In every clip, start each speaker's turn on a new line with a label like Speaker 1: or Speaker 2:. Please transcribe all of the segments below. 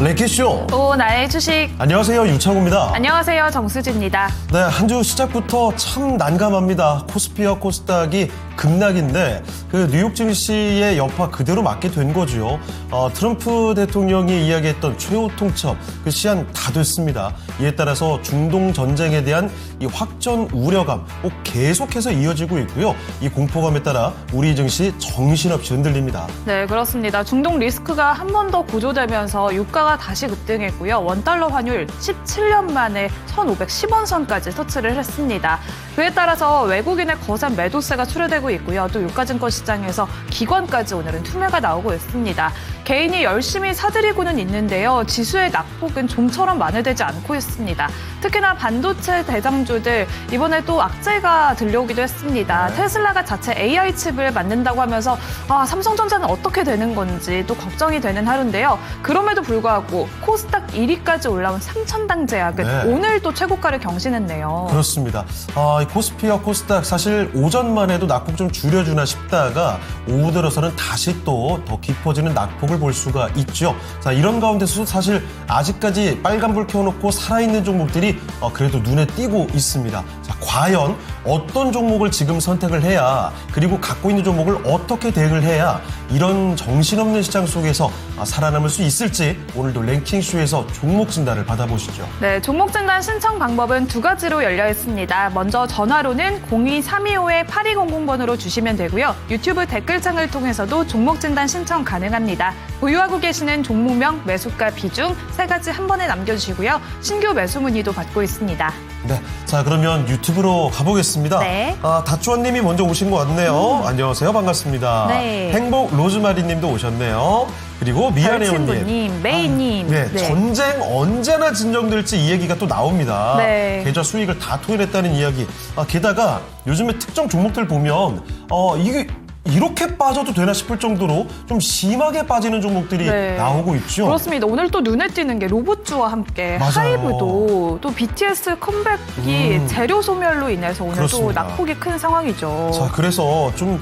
Speaker 1: 랭키쇼.
Speaker 2: 또 나의 주식.
Speaker 1: 안녕하세요, 유창호입니다.
Speaker 2: 안녕하세요, 정수지입니다.
Speaker 1: 네, 한 주 시작부터 참 난감합니다. 코스피와 코스닥이 급락인데 그 뉴욕 증시의 여파 그대로 맞게 된 거죠. 트럼프 대통령이 이야기했던 최후 통첩 그 시한 다 됐습니다. 이에 따라서 중동 전쟁에 대한 이 확전 우려감 계속해서 이어지고 있고요. 이 공포감에 따라 우리 증시 정신없이 흔들립니다.
Speaker 2: 네, 그렇습니다. 중동 리스크가 한 번 더 고조되면서 유가가 다시 급등했고요. 원달러 환율 17년 만에 1,510원 선까지 터치를 했습니다. 그에 따라서 외국인의 거센 매도세가 출현되고 있고요. 또 유가증권 시장에서 기관까지 오늘은 투매가 나오고 있습니다. 개인이 열심히 사들이고는 있는데요. 지수의 낙폭은 좀처럼 만회되지 않고 있습니다. 특히나 반도체 대장주들 이번에 또 악재가 들려오기도 했습니다.
Speaker 1: 네.
Speaker 2: 테슬라가 자체 AI 칩을 만든다고 하면서 삼성전자는 어떻게 되는 건지 또 걱정이 되는 하루인데요. 그럼에도 불구하고 코스닥 1위까지 올라온 삼천당 제약은
Speaker 1: 네.
Speaker 2: 오늘 또 최고가를 경신했네요.
Speaker 1: 그렇습니다. 이 코스피와 코스닥 사실 오전만 해도 낙폭 좀 줄여주나 싶다가 오후 들어서는 다시 또 더 깊어지는 낙폭을 볼 수가 있죠. 자, 이런 가운데서도 사실 아직까지 빨간불 켜놓고 살아있는 종목들이 그래도 눈에 띄고 있습니다. 자, 과연 어떤 종목을 지금 선택을 해야 그리고 갖고 있는 종목을 어떻게 대응을 해야 이런 정신없는 시장 속에서 살아남을 수 있을지 오늘도 랭킹쇼에서 종목 진단을 받아보시죠.
Speaker 2: 네, 종목 진단 신청 방법은 두 가지로 열려 있습니다. 먼저 전화로는 02-325-8200번으로 주시면 되고요. 유튜브 댓글창을 통해서도 종목 진단 신청 가능합니다. 보유하고 계시는 종목명, 매수가, 비중 세 가지 한 번에 남겨주시고요. 신규 매수 문의도 받고 있습니다.
Speaker 1: 네, 자 그러면 유튜브로 가보겠습니다.
Speaker 2: 네.
Speaker 1: 다추원님이 먼저 오신 것 같네요. 안녕하세요, 반갑습니다.
Speaker 2: 네.
Speaker 1: 행복 로즈마리님도 오셨네요. 그리고 미안해요님,
Speaker 2: 별친구님, 메이님.
Speaker 1: 네, 전쟁 언제나 진정될지 이 얘기가 또 나옵니다.
Speaker 2: 네.
Speaker 1: 계좌 수익을 다 토해냈다는 이야기. 게다가 요즘에 특정 종목들 보면 이게 이렇게 빠져도 되나 싶을 정도로 좀 심하게 빠지는 종목들이
Speaker 2: 네.
Speaker 1: 나오고 있죠.
Speaker 2: 그렇습니다. 오늘 또 눈에 띄는 게 로봇주와 함께
Speaker 1: 맞아요.
Speaker 2: 하이브도 또 BTS 컴백이 재료 소멸로 인해서 오늘
Speaker 1: 그렇습니다.
Speaker 2: 또 낙폭이 큰 상황이죠.
Speaker 1: 자, 그래서 좀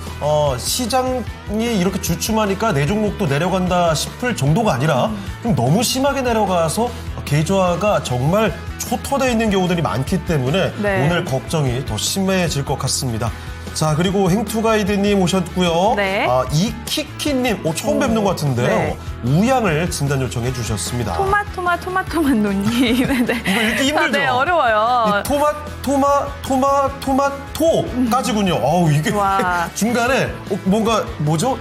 Speaker 1: 시장이 이렇게 주춤하니까 내 종목도 내려간다 싶을 정도가 아니라 좀 너무 심하게 내려가서 계좌가 정말 초토되어 있는 경우들이 많기 때문에
Speaker 2: 네.
Speaker 1: 오늘 걱정이 더 심해질 것 같습니다. 자, 그리고 행투가이드님 오셨고요.
Speaker 2: 네.
Speaker 1: 이키키님, 처음 뵙는 것 같은데요.
Speaker 2: 네.
Speaker 1: 우양을 진단 요청해 주셨습니다.
Speaker 2: 토마토마노님. 네.
Speaker 1: 이거 읽기 힘들죠?
Speaker 2: 네, 어려워요.
Speaker 1: 토마토까지군요. 이게
Speaker 2: 와.
Speaker 1: 중간에 뭔가 뭐죠?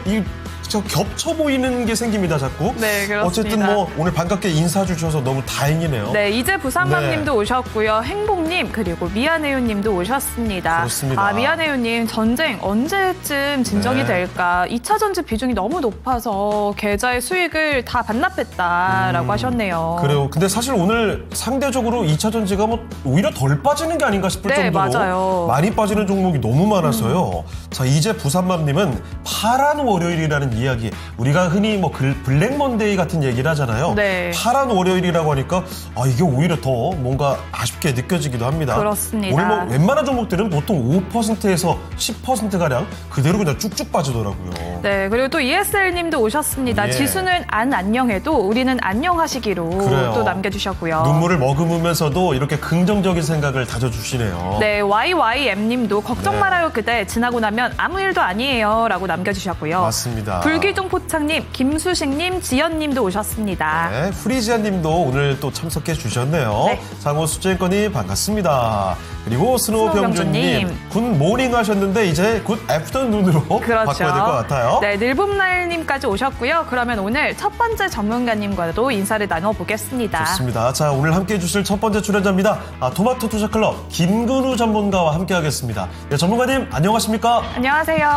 Speaker 1: 저 겹쳐 보이는 게 생깁니다, 자꾸.
Speaker 2: 네, 그렇습니다.
Speaker 1: 어쨌든 오늘 반갑게 인사 주셔서 너무 다행이네요.
Speaker 2: 네, 이제 부산맘님도
Speaker 1: 네.
Speaker 2: 오셨고요. 행복님 그리고 미안해요님도 오셨습니다.
Speaker 1: 그렇습니다.
Speaker 2: 미안해요님 전쟁 언제쯤 진정이
Speaker 1: 네.
Speaker 2: 될까? 2차 전지 비중이 너무 높아서 계좌의 수익을 다 반납했다라고 하셨네요.
Speaker 1: 그래요. 근데 사실 오늘 상대적으로 2차 전지가 오히려 덜 빠지는 게 아닌가 싶을
Speaker 2: 네,
Speaker 1: 정도로
Speaker 2: 맞아요.
Speaker 1: 많이 빠지는 종목이 너무 많아서요. 자, 이제 부산맘님은 파란 월요일이라는 이야기. 우리가 흔히 블랙 먼데이 같은 얘기를 하잖아요.
Speaker 2: 네.
Speaker 1: 파란 월요일이라고 하니까 이게 오히려 더 뭔가 아쉽게 느껴지기도 합니다.
Speaker 2: 그렇습니다.
Speaker 1: 오늘 웬만한 종목들은 보통 5%에서 10%가량 그대로 그냥 쭉쭉 빠지더라고요.
Speaker 2: 네, 그리고 또 ESL님도 오셨습니다.
Speaker 1: 예.
Speaker 2: 지수는 안녕해도 우리는 안녕하시기로
Speaker 1: 그래요.
Speaker 2: 또 남겨주셨고요.
Speaker 1: 눈물을 머금으면서도 이렇게 긍정적인 생각을 다져주시네요.
Speaker 2: 네, YYM님도 걱정
Speaker 1: 네.
Speaker 2: 말아요 그대 지나고 나면 아무 일도 아니에요 라고 남겨주셨고요.
Speaker 1: 맞습니다.
Speaker 2: 불기둥 포착님, 김수식님, 지연님도 오셨습니다.
Speaker 1: 네, 프리지아님도 오늘 또 참석해 주셨네요.
Speaker 2: 네.
Speaker 1: 상호 수재권이 반갑습니다. 그리고 스노우병주님,
Speaker 2: 스노우병주님.
Speaker 1: 굿 모닝 하셨는데 이제 굿 애프터눈으로
Speaker 2: 그렇죠.
Speaker 1: 바꿔야 될 것 같아요.
Speaker 2: 네, 늘봄날님까지 오셨고요. 그러면 오늘 첫 번째 전문가님과도 인사를 나눠보겠습니다.
Speaker 1: 좋습니다. 자, 오늘 함께 해주실 첫 번째 출연자입니다. 토마토 투자클럽 김근우 전문가와 함께하겠습니다. 네, 전문가님 안녕하십니까?
Speaker 2: 안녕하세요.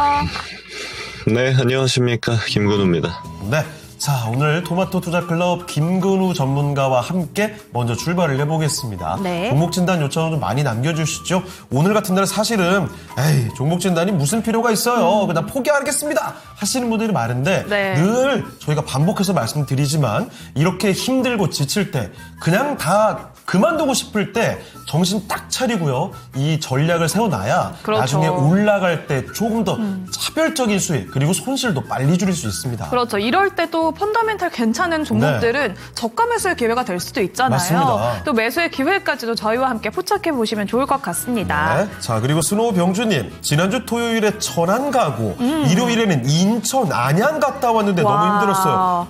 Speaker 3: 네, 안녕하십니까. 김근우입니다.
Speaker 1: 네. 자, 오늘 토마토 투자클럽 김근우 전문가와 함께 먼저 출발을 해보겠습니다.
Speaker 2: 네.
Speaker 1: 종목 진단 요청을 좀 많이 남겨주시죠. 오늘 같은 날 사실은 종목 진단이 무슨 필요가 있어요. 그냥 포기하겠습니다 하시는 분들이 많은데
Speaker 2: 네.
Speaker 1: 늘 저희가 반복해서 말씀드리지만 이렇게 힘들고 지칠 때 그냥 다 그만두고 싶을 때 정신 딱 차리고요. 이 전략을 세워놔야
Speaker 2: 그렇죠.
Speaker 1: 나중에 올라갈 때 조금 더 차별적인 수익 그리고 손실도 빨리 줄일 수 있습니다.
Speaker 2: 그렇죠. 이럴 때도 펀더멘탈 괜찮은 종목들은 저가 매수의 기회가 될 수도 있잖아요.
Speaker 1: 맞습니다.
Speaker 2: 또 매수의 기회까지도 저희와 함께 포착해 보시면 좋을 것 같습니다.
Speaker 1: 네. 자, 그리고 스노우병주님, 지난주 토요일에 천안 가고 일요일에는 인천, 안양 갔다 왔는데
Speaker 2: 와.
Speaker 1: 너무 힘들었어요.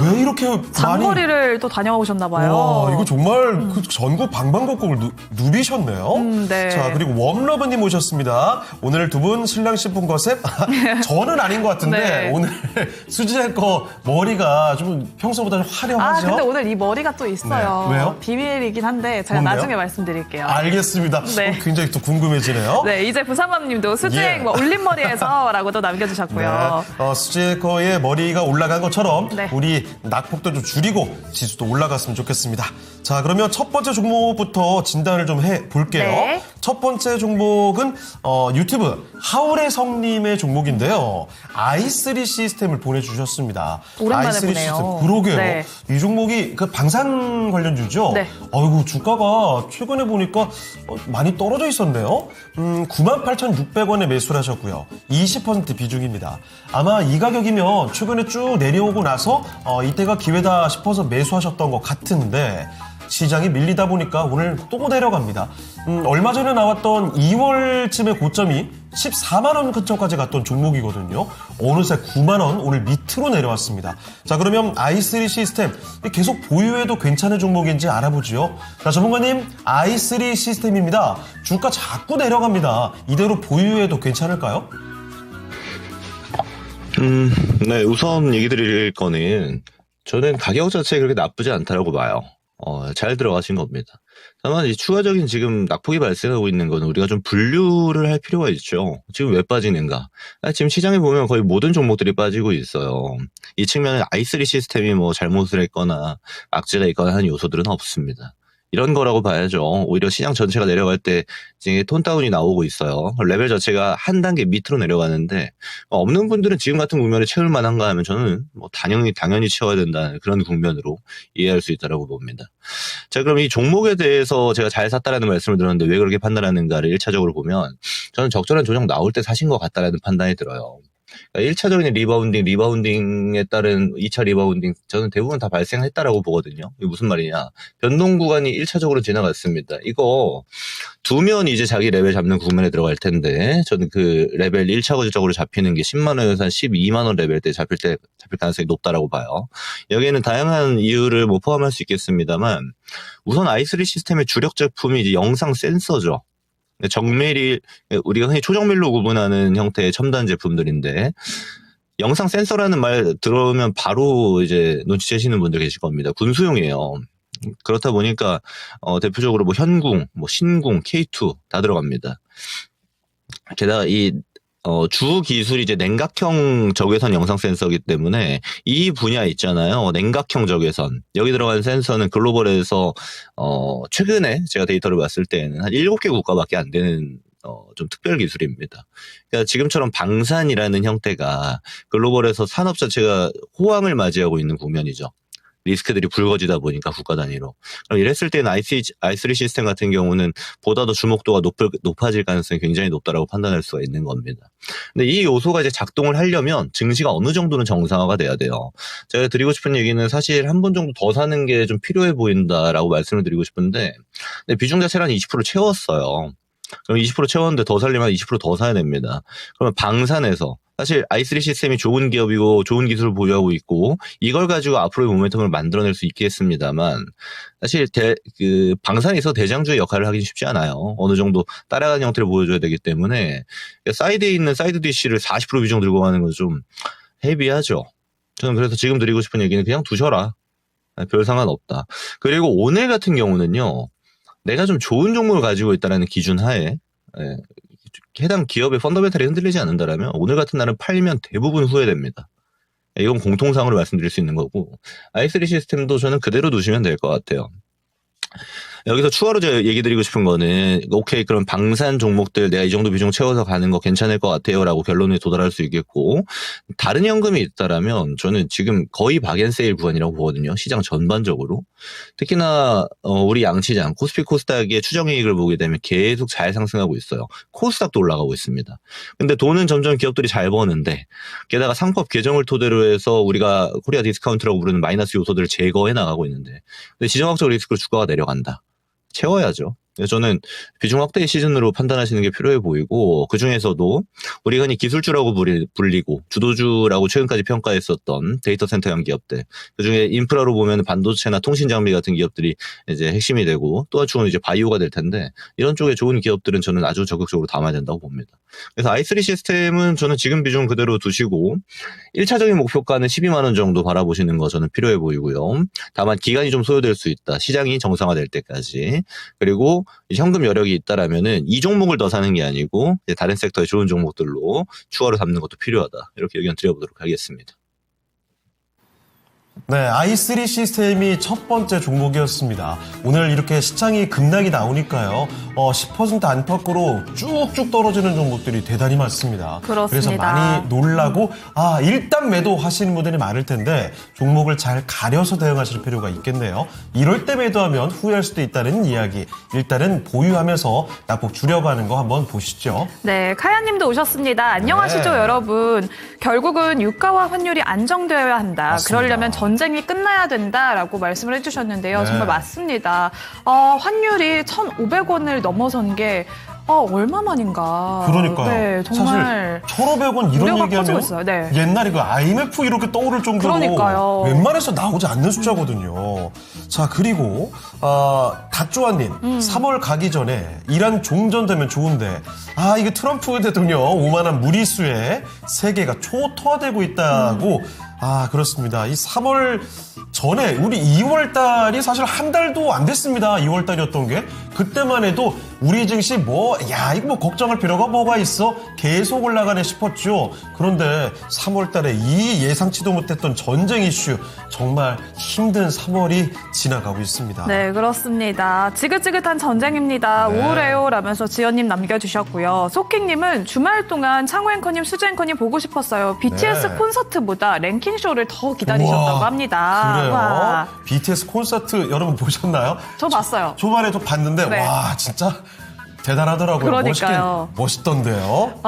Speaker 1: 왜 이렇게 많이?
Speaker 2: 장거리를 또 다녀오셨나 봐요.
Speaker 1: 와, 이거 정말 그 전국 방방곡곡을 누비셨네요.
Speaker 2: 네.
Speaker 1: 자, 그리고 웜러브님 오셨습니다. 오늘 두 분 신랑 신부 거셉? 저는 아닌 것 같은데
Speaker 2: 네.
Speaker 1: 오늘 수지의 거 머리가 좀 평소보다 좀 화려하죠?
Speaker 2: 근데 오늘 이 머리가 또 있어요.
Speaker 1: 네. 왜요?
Speaker 2: 비밀이긴 한데 제가
Speaker 1: 뭔데요?
Speaker 2: 나중에 말씀드릴게요.
Speaker 1: 알겠습니다.
Speaker 2: 네.
Speaker 1: 굉장히 또 궁금해지네요.
Speaker 2: 네, 이제 부산맘님도 수직
Speaker 1: 예.
Speaker 2: 올림머리에서라고도 남겨주셨고요.
Speaker 1: 네. 수지의 거의 머리가 올라간 것처럼
Speaker 2: 네.
Speaker 1: 우리 낙폭도 좀 줄이고 지수도 올라갔으면 좋겠습니다. 자, 그러면 첫 번째 종목부터 진단을 좀 해볼게요.
Speaker 2: 네.
Speaker 1: 첫 번째 종목은 유튜브 하울의 성님의 종목인데요. i3 시스템을 보내주셨습니다.
Speaker 2: 오랜만에
Speaker 1: i3
Speaker 2: 보네요.
Speaker 1: 시스템. 그러게요.
Speaker 2: 네.
Speaker 1: 이 종목이 그 방산 관련주죠?
Speaker 2: 네.
Speaker 1: 아이고, 주가가 최근에 보니까 많이 떨어져 있었네요. 98,600원에 매수를 하셨고요. 20% 비중입니다. 아마 이 가격이면 최근에 쭉 내려오고 나서 이때가 기회다 싶어서 매수하셨던 것 같은데 시장이 밀리다 보니까 오늘 또 내려갑니다. 얼마 전에 나왔던 2월쯤의 고점이 14만 원 근처까지 갔던 종목이거든요. 어느새 9만 원 오늘 밑으로 내려왔습니다. 자, 그러면 i3 시스템 계속 보유해도 괜찮은 종목인지 알아보죠. 자, 전문가님, i3 시스템입니다. 주가 자꾸 내려갑니다. 이대로 보유해도 괜찮을까요?
Speaker 3: 네, 우선 얘기 드릴 거는 저는 가격 자체가 그렇게 나쁘지 않다라고 봐요. 잘 들어가신 겁니다. 다만 이 추가적인 지금 낙폭이 발생하고 있는 건 우리가 좀 분류를 할 필요가 있죠. 지금 왜 빠지는가? 지금 시장에 보면 거의 모든 종목들이 빠지고 있어요. 이 측면에 i3 시스템이 뭐 잘못을 했거나 악재가 있거나 하는 요소들은 없습니다. 이런 거라고 봐야죠. 오히려 시장 전체가 내려갈 때 이제 톤다운이 나오고 있어요. 레벨 자체가 한 단계 밑으로 내려가는데 없는 분들은 지금 같은 국면에 채울 만한가 하면 저는 뭐 당연히 채워야 된다는 그런 국면으로 이해할 수 있다고 봅니다. 자, 그럼 이 종목에 대해서 제가 잘 샀다라는 말씀을 들었는데 왜 그렇게 판단하는가를 1차적으로 보면 저는 적절한 조정 나올 때 사신 것 같다라는 판단이 들어요. 1차적인 리바운딩에 따른 2차 리바운딩 저는 대부분 다 발생했다라고 보거든요. 이게 무슨 말이냐. 변동 구간이 1차적으로 지나갔습니다. 이거 두면 이제 자기 레벨 잡는 국면에 들어갈 텐데 저는 그 레벨 1차적으로 잡히는 게 10만 원에서 한 12만 원 레벨 때 잡힐 가능성이 높다라고 봐요. 여기에는 다양한 이유를 뭐 포함할 수 있겠습니다만 우선 i3 시스템의 주력 제품이 이제 영상 센서죠. 정밀이 우리가 흔히 초정밀로 구분하는 형태의 첨단 제품들인데 영상 센서라는 말 들어오면 바로 이제 눈치채시는 분들 계실 겁니다. 군수용이에요. 그렇다 보니까 대표적으로 뭐 현궁, 뭐 신궁, K2 다 들어갑니다. 게다가 이 주 기술이 이제 냉각형 적외선 영상 센서이기 때문에 이 분야 있잖아요. 냉각형 적외선. 여기 들어간 센서는 글로벌에서 최근에 제가 데이터를 봤을 때는 한 7개 국가밖에 안 되는 좀 특별 기술입니다. 그러니까 지금처럼 방산이라는 형태가 글로벌에서 산업 자체가 호황을 맞이하고 있는 국면이죠. 리스크들이 불거지다 보니까 국가 단위로. 그럼 이랬을 때는 i3 시스템 같은 경우는 보다 더 주목도가 높아질 가능성이 굉장히 높다라고 판단할 수가 있는 겁니다. 근데 이 요소가 이제 작동을 하려면 증시가 어느 정도는 정상화가 돼야 돼요. 제가 드리고 싶은 얘기는 사실 한 번 정도 더 사는 게 좀 필요해 보인다라고 말씀을 드리고 싶은데, 근데 비중 자체를 한 20% 채웠어요. 그럼 20% 채웠는데 더 살려면 20% 더 사야 됩니다. 그러면 방산에서 사실 i3 시스템이 좋은 기업이고 좋은 기술을 보유하고 있고 이걸 가지고 앞으로의 모멘텀을 만들어낼 수 있겠습니다만 사실 방산에서 대장주의 역할을 하기 쉽지 않아요. 어느 정도 따라가는 형태를 보여줘야 되기 때문에 사이드에 있는 사이드 DC를 40% 비중 들고 가는 건 좀 헤비하죠. 저는 그래서 지금 드리고 싶은 얘기는 그냥 두셔라. 별 상관없다. 그리고 오늘 같은 경우는요. 내가 좀 좋은 종목을 가지고 있다는 기준 하에 해당 기업의 펀더멘탈이 흔들리지 않는다라면 오늘 같은 날은 팔면 대부분 후회됩니다. 이건 공통상으로 말씀드릴 수 있는 거고 i3 시스템도 저는 그대로 두시면 될 것 같아요. 여기서 추가로 제가 얘기 드리고 싶은 거는 오케이 그럼 방산 종목들 내가 이 정도 비중 채워서 가는 거 괜찮을 것 같아요 라고 결론에 도달할 수 있겠고 다른 현금이 있다라면 저는 지금 거의 박앤세일 구간이라고 보거든요. 시장 전반적으로. 특히나 우리 양시장 코스피 코스닥의 추정이익을 보게 되면 계속 잘 상승하고 있어요. 코스닥도 올라가고 있습니다. 근데 돈은 점점 기업들이 잘 버는데 게다가 상법 개정을 토대로 해서 우리가 코리아 디스카운트라고 부르는 마이너스 요소들을 제거해 나가고 있는데 근데 지정학적 리스크로 주가가 내려간다. 채워야죠. 그래서 저는 비중 확대 시즌으로 판단하시는 게 필요해 보이고 그중에서도 우리가 흔히 기술주라고 불리고 주도주라고 최근까지 평가했었던 데이터 센터형 기업들 그중에 인프라로 보면 반도체나 통신 장비 같은 기업들이 이제 핵심이 되고 또 한 축은 이제 바이오가 될 텐데 이런 쪽에 좋은 기업들은 저는 아주 적극적으로 담아야 된다고 봅니다. 그래서 i3 시스템은 저는 지금 비중 그대로 두시고 1차적인 목표가는 12만 원 정도 바라보시는 거 저는 필요해 보이고요. 다만 기간이 좀 소요될 수 있다. 시장이 정상화될 때까지. 그리고 현금 여력이 있다라면은 이 종목을 더 사는 게 아니고 이제 다른 섹터의 좋은 종목들로 추가로 담는 것도 필요하다. 이렇게 의견 드려보도록 하겠습니다.
Speaker 1: 네, i3 시스템이 첫 번째 종목이었습니다. 오늘 이렇게 시장이 급락이 나오니까요. 10% 안팎으로 쭉쭉 떨어지는 종목들이 대단히 많습니다.
Speaker 2: 그렇습니다.
Speaker 1: 그래서 많이 놀라고 일단 매도하시는 분들이 많을 텐데 종목을 잘 가려서 대응하실 필요가 있겠네요. 이럴 때 매도하면 후회할 수도 있다는 이야기. 일단은 보유하면서 낙폭 줄여가는 거 한번 보시죠.
Speaker 2: 네, 카야님도 오셨습니다. 안녕하시죠,
Speaker 1: 네.
Speaker 2: 여러분. 결국은 유가와 환율이 안정되어야 한다.
Speaker 1: 맞습니다.
Speaker 2: 그러려면 전쟁이 끝나야 된다라고 말씀을 해주셨는데요.
Speaker 1: 네.
Speaker 2: 정말 맞습니다. 환율이 1,500원을 넘어선 게 얼마만인가.
Speaker 1: 그러니까요.
Speaker 2: 네, 정말
Speaker 1: 사실 1,500원 이런
Speaker 2: 우려가
Speaker 1: 얘기하면
Speaker 2: 커지고 있어요. 네.
Speaker 1: 옛날에 그 IMF 이렇게 떠오를 정도로
Speaker 2: 그러니까요.
Speaker 1: 웬만해서 나오지 않는 숫자거든요. 자, 그리고 다쪼아님 3월 가기 전에 이란 종전되면 좋은데 이게 트럼프 대통령 오만한 무리수에 세계가 초토화되고 있다고 그렇습니다. 이 3월 전에 우리 2월 달이 사실 한 달도 안 됐습니다. 2월 달이었던 게. 그때만 해도 우리 증시 이거 걱정할 필요가 뭐가 있어? 계속 올라가네 싶었죠. 그런데 3월 달에 이 예상치도 못했던 전쟁 이슈 정말 힘든 3월이 지나가고 있습니다.
Speaker 2: 네, 그렇습니다. 지긋지긋한 전쟁입니다.
Speaker 1: 네.
Speaker 2: 우울해요 라면서 지연님 남겨주셨고요. 소킹님은 주말 동안 창호 앵커님, 수지 앵커님 보고 싶었어요. BTS
Speaker 1: 네.
Speaker 2: 콘서트보다 랭킹쇼를 더 기다리셨다고
Speaker 1: 우와,
Speaker 2: 합니다.
Speaker 1: 그래요?
Speaker 2: 와.
Speaker 1: BTS 콘서트 여러분 보셨나요?
Speaker 2: 저 봤어요.
Speaker 1: 초반에 저 봤는데
Speaker 2: 네.
Speaker 1: 와 진짜 대단하더라고요.
Speaker 2: 그러니까요.
Speaker 1: 멋있던데요.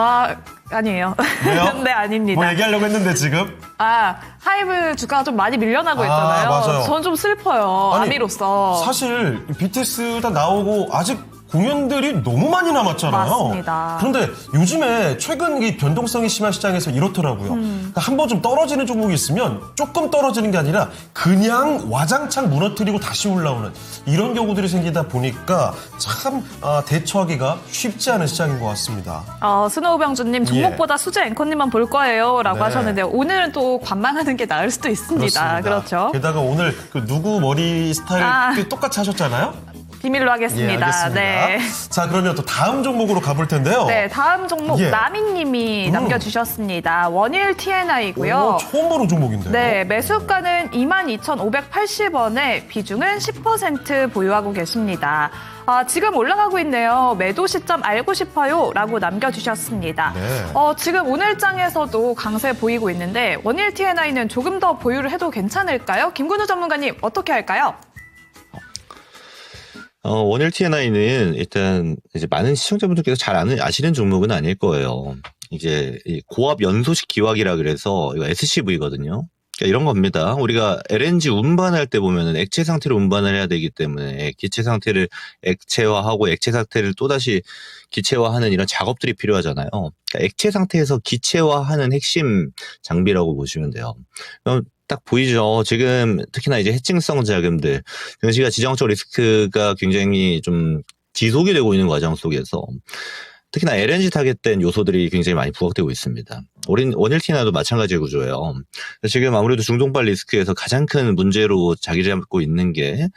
Speaker 2: 아니에요.
Speaker 1: 왜요?
Speaker 2: 네, 아닙니다.
Speaker 1: 뭐 얘기하려고 했는데 지금.
Speaker 2: 하이브 주가가 좀 많이 밀려나고 있잖아요.
Speaker 1: 맞아요.
Speaker 2: 전 좀 슬퍼요.
Speaker 1: 아니,
Speaker 2: 아미로서.
Speaker 1: 사실 BTS 다 나오고 아직 공연들이 너무 많이 남았잖아요.
Speaker 2: 맞습니다.
Speaker 1: 그런데 요즘에 최근 이 변동성이 심한 시장에서 이렇더라고요. 그러니까 한번 좀 떨어지는 종목이 있으면 조금 떨어지는 게 아니라 그냥 와장창 무너뜨리고 다시 올라오는 이런 경우들이 생기다 보니까 참 대처하기가 쉽지 않은 시장인 것 같습니다.
Speaker 2: 스노우병주님 종목보다 수지 앵커님만 볼 거예요 라고
Speaker 1: 네.
Speaker 2: 하셨는데 오늘은 또 관망하는 게 나을 수도 있습니다.
Speaker 1: 그렇습니다.
Speaker 2: 그렇죠.
Speaker 1: 게다가 오늘 그 누구 머리 스타일 똑같이 하셨잖아요.
Speaker 2: 비밀로 하겠습니다.
Speaker 1: 예, 알겠습니다.
Speaker 2: 네.
Speaker 1: 자, 그러면 또 다음 종목으로 가볼 텐데요.
Speaker 2: 네, 다음 종목
Speaker 1: 예.
Speaker 2: 나미님이 남겨주셨습니다. 원일 TNI고요.
Speaker 1: 처음 보는 종목인데요.
Speaker 2: 네, 매수가는 22,580원에 비중은 10% 보유하고 계십니다. 지금 올라가고 있네요. 매도 시점 알고 싶어요 라고 남겨주셨습니다.
Speaker 1: 네.
Speaker 2: 지금 오늘장에서도 강세 보이고 있는데 원일 TNI는 조금 더 보유를 해도 괜찮을까요? 김근우 전문가님 어떻게 할까요?
Speaker 3: 원일 TNI는 일단 이제 많은 시청자분들께서 잘 아시는 종목은 아닐 거예요. 이제 이 고압 연소식 기화기라 그래서 이거 SCV거든요. 그러니까 이런 겁니다. 우리가 LNG 운반할 때 보면은 액체 상태로 운반을 해야 되기 때문에 기체 상태를 액체화하고 액체 상태를 또다시 기체화하는 이런 작업들이 필요하잖아요. 그러니까 액체 상태에서 기체화하는 핵심 장비라고 보시면 돼요. 그럼 딱 보이죠. 지금 특히나 이제 해칭성 자금들, 증시가 지정학적 리스크가 굉장히 좀 지속이 되고 있는 과정 속에서 특히나 LNG 타겟된 요소들이 굉장히 많이 부각되고 있습니다. 원일 TNI도 마찬가지 구조예요. 지금 아무래도 중동발 리스크에서 가장 큰 문제로 자리 잡고 있는 게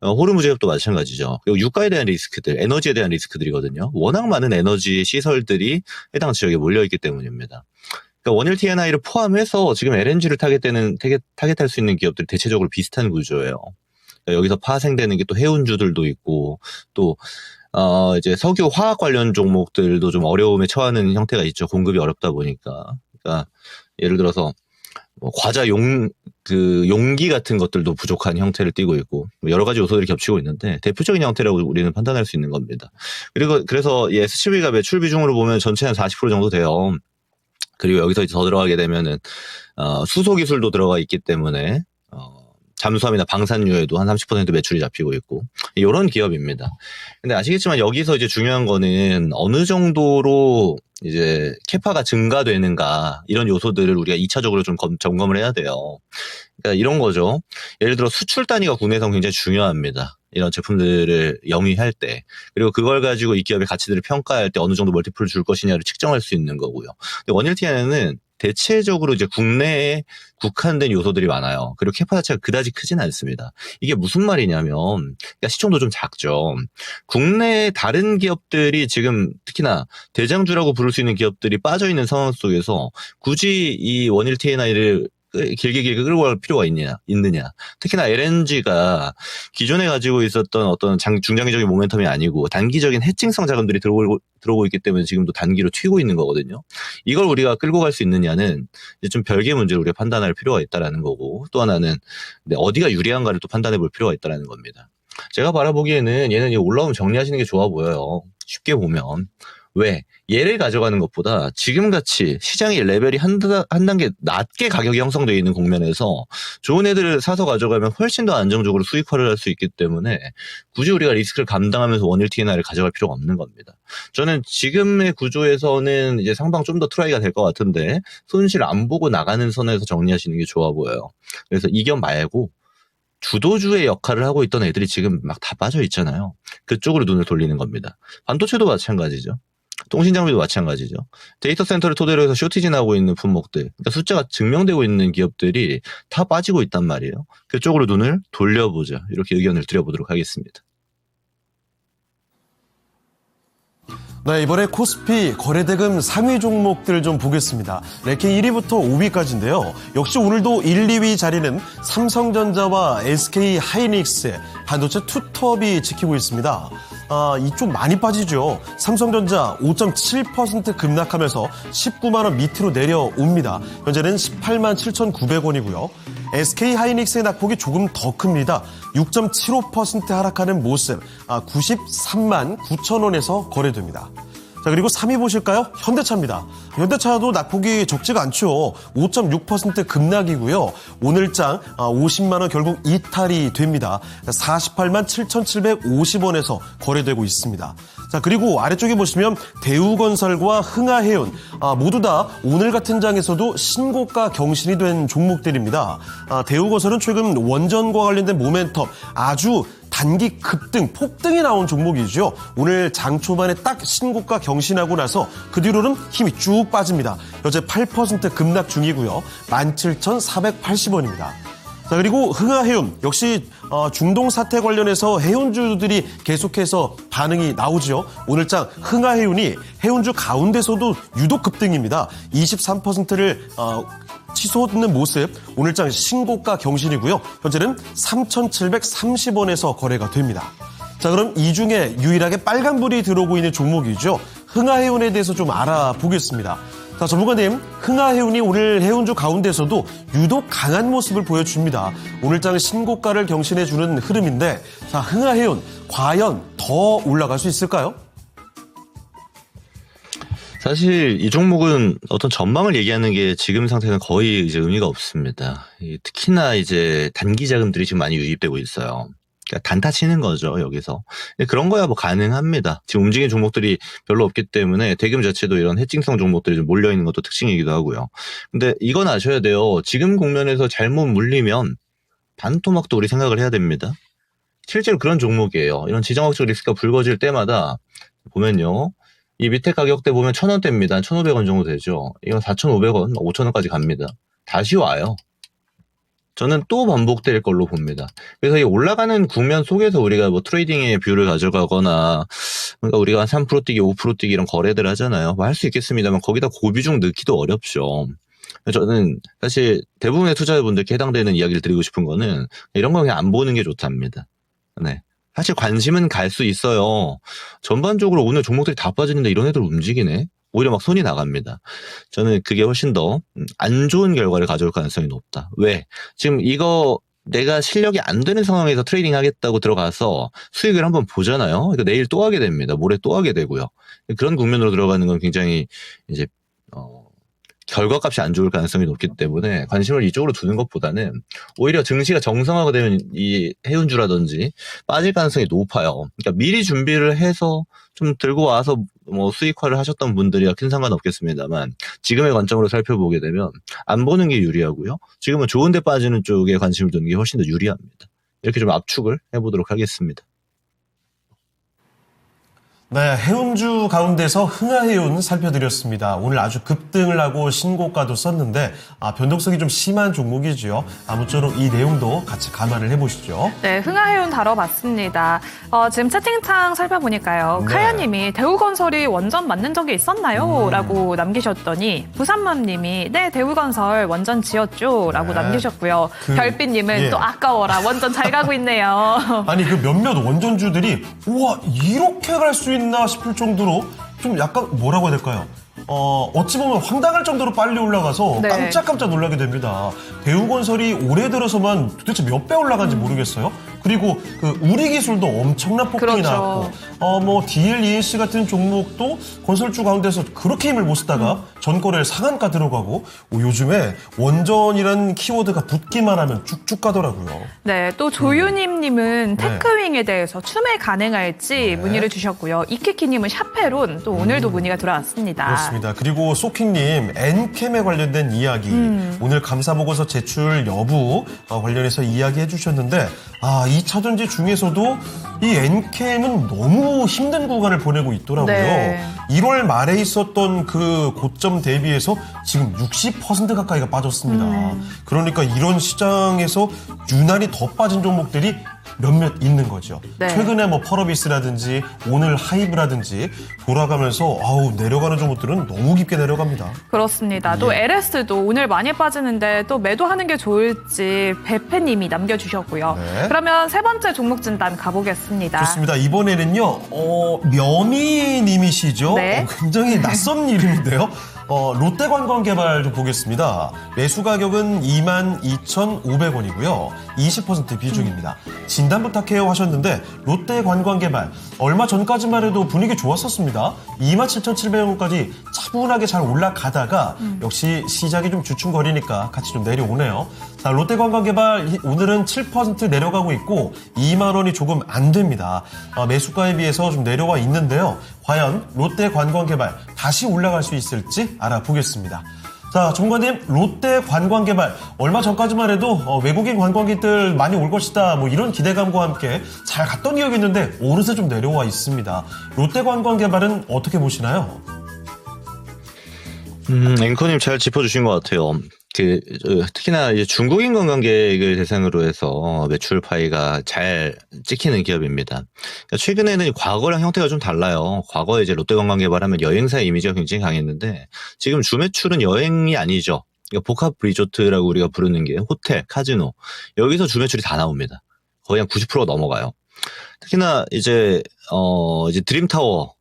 Speaker 3: 호르무즈 해협도 마찬가지죠. 그리고 유가에 대한 리스크들, 에너지에 대한 리스크들이거든요. 워낙 많은 에너지 시설들이 해당 지역에 몰려있기 때문입니다. 그러니까 원일 TNI를 포함해서 지금 LNG를 타겟할 수 있는 기업들이 대체적으로 비슷한 구조예요. 여기서 파생되는 게 또 해운주들도 있고, 또 이제 석유 화학 관련 종목들도 좀 어려움에 처하는 형태가 있죠. 공급이 어렵다 보니까. 그러니까 예를 들어서 뭐 과자 용기 같은 것들도 부족한 형태를 띠고 있고, 여러 가지 요소들이 겹치고 있는데, 대표적인 형태라고 우리는 판단할 수 있는 겁니다. 그래서 이 SCV가 매출 비중으로 보면 전체 한 40% 정도 돼요. 그리고 여기서 더 들어가게 되면은, 수소 기술도 들어가 있기 때문에, 잠수함이나 방산유에도 한 30% 매출이 잡히고 있고, 이런 기업입니다. 근데 아시겠지만 여기서 이제 중요한 거는 어느 정도로 이제 캐파가 증가되는가, 이런 요소들을 우리가 2차적으로 좀 점검을 해야 돼요. 그러니까 이런 거죠. 예를 들어 수출 단위가 국내에서 굉장히 중요합니다. 이런 제품들을 영위할 때. 그리고 그걸 가지고 이 기업의 가치들을 평가할 때 어느 정도 멀티플을 줄 것이냐를 측정할 수 있는 거고요. 근데 원일티에는 대체적으로 이제 국내에 국한된 요소들이 많아요. 그리고 캐파 자체가 그다지 크진 않습니다. 이게 무슨 말이냐면, 그러니까 시총도 좀 작죠. 국내 다른 기업들이 지금 특히나 대장주라고 부를 수 있는 기업들이 빠져 있는 상황 속에서 굳이 이 원일 T&I를 길게 끌고 갈 필요가 있느냐. 특히나 LNG가 기존에 가지고 있었던 어떤 중장기적인 모멘텀이 아니고 단기적인 해칭성 자금들이 들어오고 있기 때문에 지금도 단기로 튀고 있는 거거든요. 이걸 우리가 끌고 갈 수 있느냐는 이제 좀 별개의 문제를 우리가 판단할 필요가 있다라는 거고, 또 하나는 어디가 유리한가를 또 판단해 볼 필요가 있다라는 겁니다. 제가 바라보기에는 얘는 올라오면 정리하시는 게 좋아 보여요. 쉽게 보면. 왜? 얘를 가져가는 것보다 지금같이 시장의 레벨이 한 단계 낮게 가격이 형성되어 있는 국면에서 좋은 애들을 사서 가져가면 훨씬 더 안정적으로 수익화를 할 수 있기 때문에 굳이 우리가 리스크를 감당하면서 원일 T&I를 가져갈 필요가 없는 겁니다. 저는 지금의 구조에서는 이제 상방 좀 더 트라이가 될 것 같은데 손실 안 보고 나가는 선에서 정리하시는 게 좋아 보여요. 그래서 이 기업 말고 주도주의 역할을 하고 있던 애들이 지금 막 다 빠져 있잖아요. 그쪽으로 눈을 돌리는 겁니다. 반도체도 마찬가지죠. 통신장비도 마찬가지죠. 데이터 센터를 토대로 해서 쇼티지 나고 있는 품목들, 그러니까 숫자가 증명되고 있는 기업들이 다 빠지고 있단 말이에요. 그쪽으로 눈을 돌려보자. 이렇게 의견을 드려보도록 하겠습니다.
Speaker 1: 네, 이번에 코스피 거래대금 상위 종목들 좀 보겠습니다. 랭킹 1위부터 5위까지인데요. 역시 오늘도 1, 2위 자리는 삼성전자와 SK 하이닉스, 반도체 투톱이 지키고 있습니다. 이쪽 많이 빠지죠. 삼성전자 5.7% 급락하면서 19만 원 밑으로 내려옵니다. 현재는 18만 7,900원이고요. SK 하이닉스의 낙폭이 조금 더 큽니다. 6.75% 하락하는 모습, 93만 9천 원에서 거래됩니다. 자, 그리고 3위 보실까요? 현대차입니다. 현대차도 낙폭이 적지가 않죠. 5.6% 급락이고요. 오늘장 50만 원 결국 이탈이 됩니다. 48만 7,750원에서 거래되고 있습니다. 자, 그리고 아래쪽에 보시면 대우건설과 흥하해운 모두 다 오늘 같은 장에서도 신고가 경신이 된 종목들입니다. 대우건설은 최근 원전과 관련된 모멘텀 아주 단기 급등, 폭등이 나온 종목이죠. 오늘 장 초반에 딱 신고가 경신하고 나서 그 뒤로는 힘이 쭉 빠집니다. 현재 8% 급락 중이고요. 17,480원입니다. 자, 그리고 흥하해운 역시 중동 사태 관련해서 해운주들이 계속해서 반응이 나오죠. 오늘장 흥하해운이 해운주 가운데서도 유독 급등입니다. 23%를 치솟는 모습, 오늘장 신고가 경신이고요. 현재는 3,730원에서 거래가 됩니다. 자, 그럼 이 중에 유일하게 빨간불이 들어오고 있는 종목이죠. 흥하해운에 대해서 좀 알아보겠습니다. 자, 전문가님, 흥하해운이 오늘 해운주 가운데서도 유독 강한 모습을 보여줍니다. 오늘장 신고가를 경신해주는 흐름인데, 자, 흥하해운 과연 더 올라갈 수 있을까요?
Speaker 3: 사실 이 종목은 어떤 전망을 얘기하는 게 지금 상태는 거의 이제 의미가 없습니다. 특히나 이제 단기 자금들이 지금 많이 유입되고 있어요. 그러니까 단타 치는 거죠, 여기서. 그런 거야 뭐 가능합니다. 지금 움직이는 종목들이 별로 없기 때문에 대금 자체도 이런 해칭성 종목들이 좀 몰려있는 것도 특징이기도 하고요. 근데 이건 아셔야 돼요. 지금 국면에서 잘못 물리면 반토막도 우리 생각을 해야 됩니다. 실제로 그런 종목이에요. 이런 지정학적 리스크가 불거질 때마다 보면요. 이 밑에 가격대 보면 1,000원대입니다. 1,500원 정도 되죠. 이건 4,500원, 5,000원까지 갑니다. 다시 와요. 저는 또 반복될 걸로 봅니다. 그래서 이 올라가는 국면 속에서 우리가 뭐 트레이딩의 뷰를 가져가거나, 그러니까 우리가 한 3% 뛰기, 5% 뛰기 이런 거래들 하잖아요. 뭐 할 수 있겠습니다만 거기다 고비중 넣기도 어렵죠. 저는 사실 대부분의 투자자분들께 해당되는 이야기를 드리고 싶은 거는 이런 거 그냥 안 보는 게 좋답니다. 네. 사실 관심은 갈 수 있어요. 전반적으로 오늘 종목들이 다 빠지는데 이런 애들 움직이네? 오히려 막 손이 나갑니다. 저는 그게 훨씬 더 안 좋은 결과를 가져올 가능성이 높다. 왜? 지금 이거 내가 실력이 안 되는 상황에서 트레이딩 하겠다고 들어가서 수익을 한번 보잖아요. 그러니까 내일 또 하게 됩니다. 모레 또 하게 되고요. 그런 국면으로 들어가는 건 굉장히 이제 결과값이 안 좋을 가능성이 높기 때문에 관심을 이쪽으로 두는 것보다는 오히려 증시가 정상화가 되면 이 해운주라든지 빠질 가능성이 높아요. 그러니까 미리 준비를 해서 좀 들고 와서 뭐 수익화를 하셨던 분들이야 큰 상관없겠습니다만 지금의 관점으로 살펴보게 되면 안 보는 게 유리하고요. 지금은 좋은데 빠지는 쪽에 관심을 두는 게 훨씬 더 유리합니다. 이렇게 좀 압축을 해보도록 하겠습니다.
Speaker 1: 네, 해운주 가운데서 흥하해운 살펴드렸습니다. 오늘 아주 급등을 하고 신고가도 썼는데 변동성이 좀 심한 종목이지요. 아무쪼록 이 내용도 같이 감안을 해보시죠.
Speaker 2: 네, 흥하해운 다뤄봤습니다. 지금 채팅창 살펴보니까요.
Speaker 1: 네.
Speaker 2: 카야님이 대우건설이 원전 맞는 적이 있었나요? 라고 남기셨더니 부산맘님이 네, 대우건설 원전 지었죠? 라고
Speaker 1: 네.
Speaker 2: 남기셨고요. 별빛님은
Speaker 1: 예.
Speaker 2: 또 아까워라. 원전 잘 가고 있네요.
Speaker 1: 아니 그 몇몇 원전주들이 우와 이렇게 갈 수 있나 싶을 정도로 좀 약간 뭐라고 해야 될까요? 어찌 보면 황당할 정도로 빨리 올라가서
Speaker 2: 네.
Speaker 1: 깜짝깜짝 놀라게 됩니다. 대우건설이 올해 들어서만 도대체 몇 배 올라간지 모르겠어요. 그리고 그 우리 기술도 엄청난 폭등이
Speaker 2: 그렇죠.
Speaker 1: 나왔고, 뭐 DLEC 같은 종목도 건설주 가운데서 그렇게 힘을 못 쓰다가 전거래일 상한가 들어가고 요즘에 원전이라는 키워드가 붙기만 하면 쭉쭉 가더라고요.
Speaker 2: 네, 또 조유님님은
Speaker 1: 네.
Speaker 2: 테크윙에 대해서 추매 가능할지 문의를 주셨고요. 이키키님은 샤페론 또 오늘도 문의가 들어왔습니다.
Speaker 1: 그렇습니다. 그리고 소킹님 엔캠에 관련된 이야기 오늘 감사보고서 제출 여부 관련해서 이야기해 주셨는데 2차전지 중에서도 이 엔캠은 너무 힘든 구간을 보내고 있더라고요.
Speaker 2: 네.
Speaker 1: 1월 말에 있었던 그 고점 대비해서 지금 60% 가까이가 빠졌습니다. 그러니까 이런 시장에서 유난히 더 빠진 종목들이 몇몇 있는 거죠.
Speaker 2: 네.
Speaker 1: 최근에 뭐 펄어비스라든지 오늘 하이브라든지 돌아가면서 내려가는 종목들은 너무 깊게 내려갑니다.
Speaker 2: 그렇습니다. 또 LS도 오늘 많이 빠지는데 또 매도하는 게 좋을지 베페님이 남겨주셨고요.
Speaker 1: 네.
Speaker 2: 그러면 세 번째 종목 진단 가보겠습니다.
Speaker 1: 좋습니다. 이번에는요, 묘미님이시죠?
Speaker 2: 네.
Speaker 1: 굉장히 낯선 이름인데요. 롯데관광개발 좀 보겠습니다. 매수 가격은 22,500원이고요. 20% 비중입니다. 진단 부탁해요 하셨는데 롯데관광개발 얼마 전까지만 해도 분위기 좋았었습니다. 27,700원까지 차분하게 잘 올라가다가 역시 시작이 좀 주춤거리니까 같이 좀 내려오네요. 자, 롯데관광개발 오늘은 7% 내려가고 있고 2만 원이 조금 안 됩니다. 매수가에 비해서 좀 내려와 있는데요. 과연 롯데관광개발 다시 올라갈 수 있을지 알아보겠습니다. 자, 전문가님, 롯데관광개발 얼마 전까지만 해도 외국인 관광객들 많이 올 것이다 뭐 이런 기대감과 함께 잘 갔던 기억이 있는데 어느새 좀 내려와 있습니다. 롯데관광개발은 어떻게 보시나요?
Speaker 3: 앵커님 잘 짚어주신 것 같아요. 특히나 이제 중국인 관광객을 대상으로 해서 매출 파이가 잘 찍히는 기업입니다. 그러니까 최근에는 과거랑 형태가 좀 달라요. 과거에 이제 롯데관광개발하면 여행사 이미지가 굉장히 강했는데 지금 주 매출은 여행이 아니죠. 그러니까 복합 리조트라고 우리가 부르는 게 호텔, 카지노 여기서 주 매출이 다 나옵니다. 거의 한 90%가 넘어가요. 특히나 이제 드림타워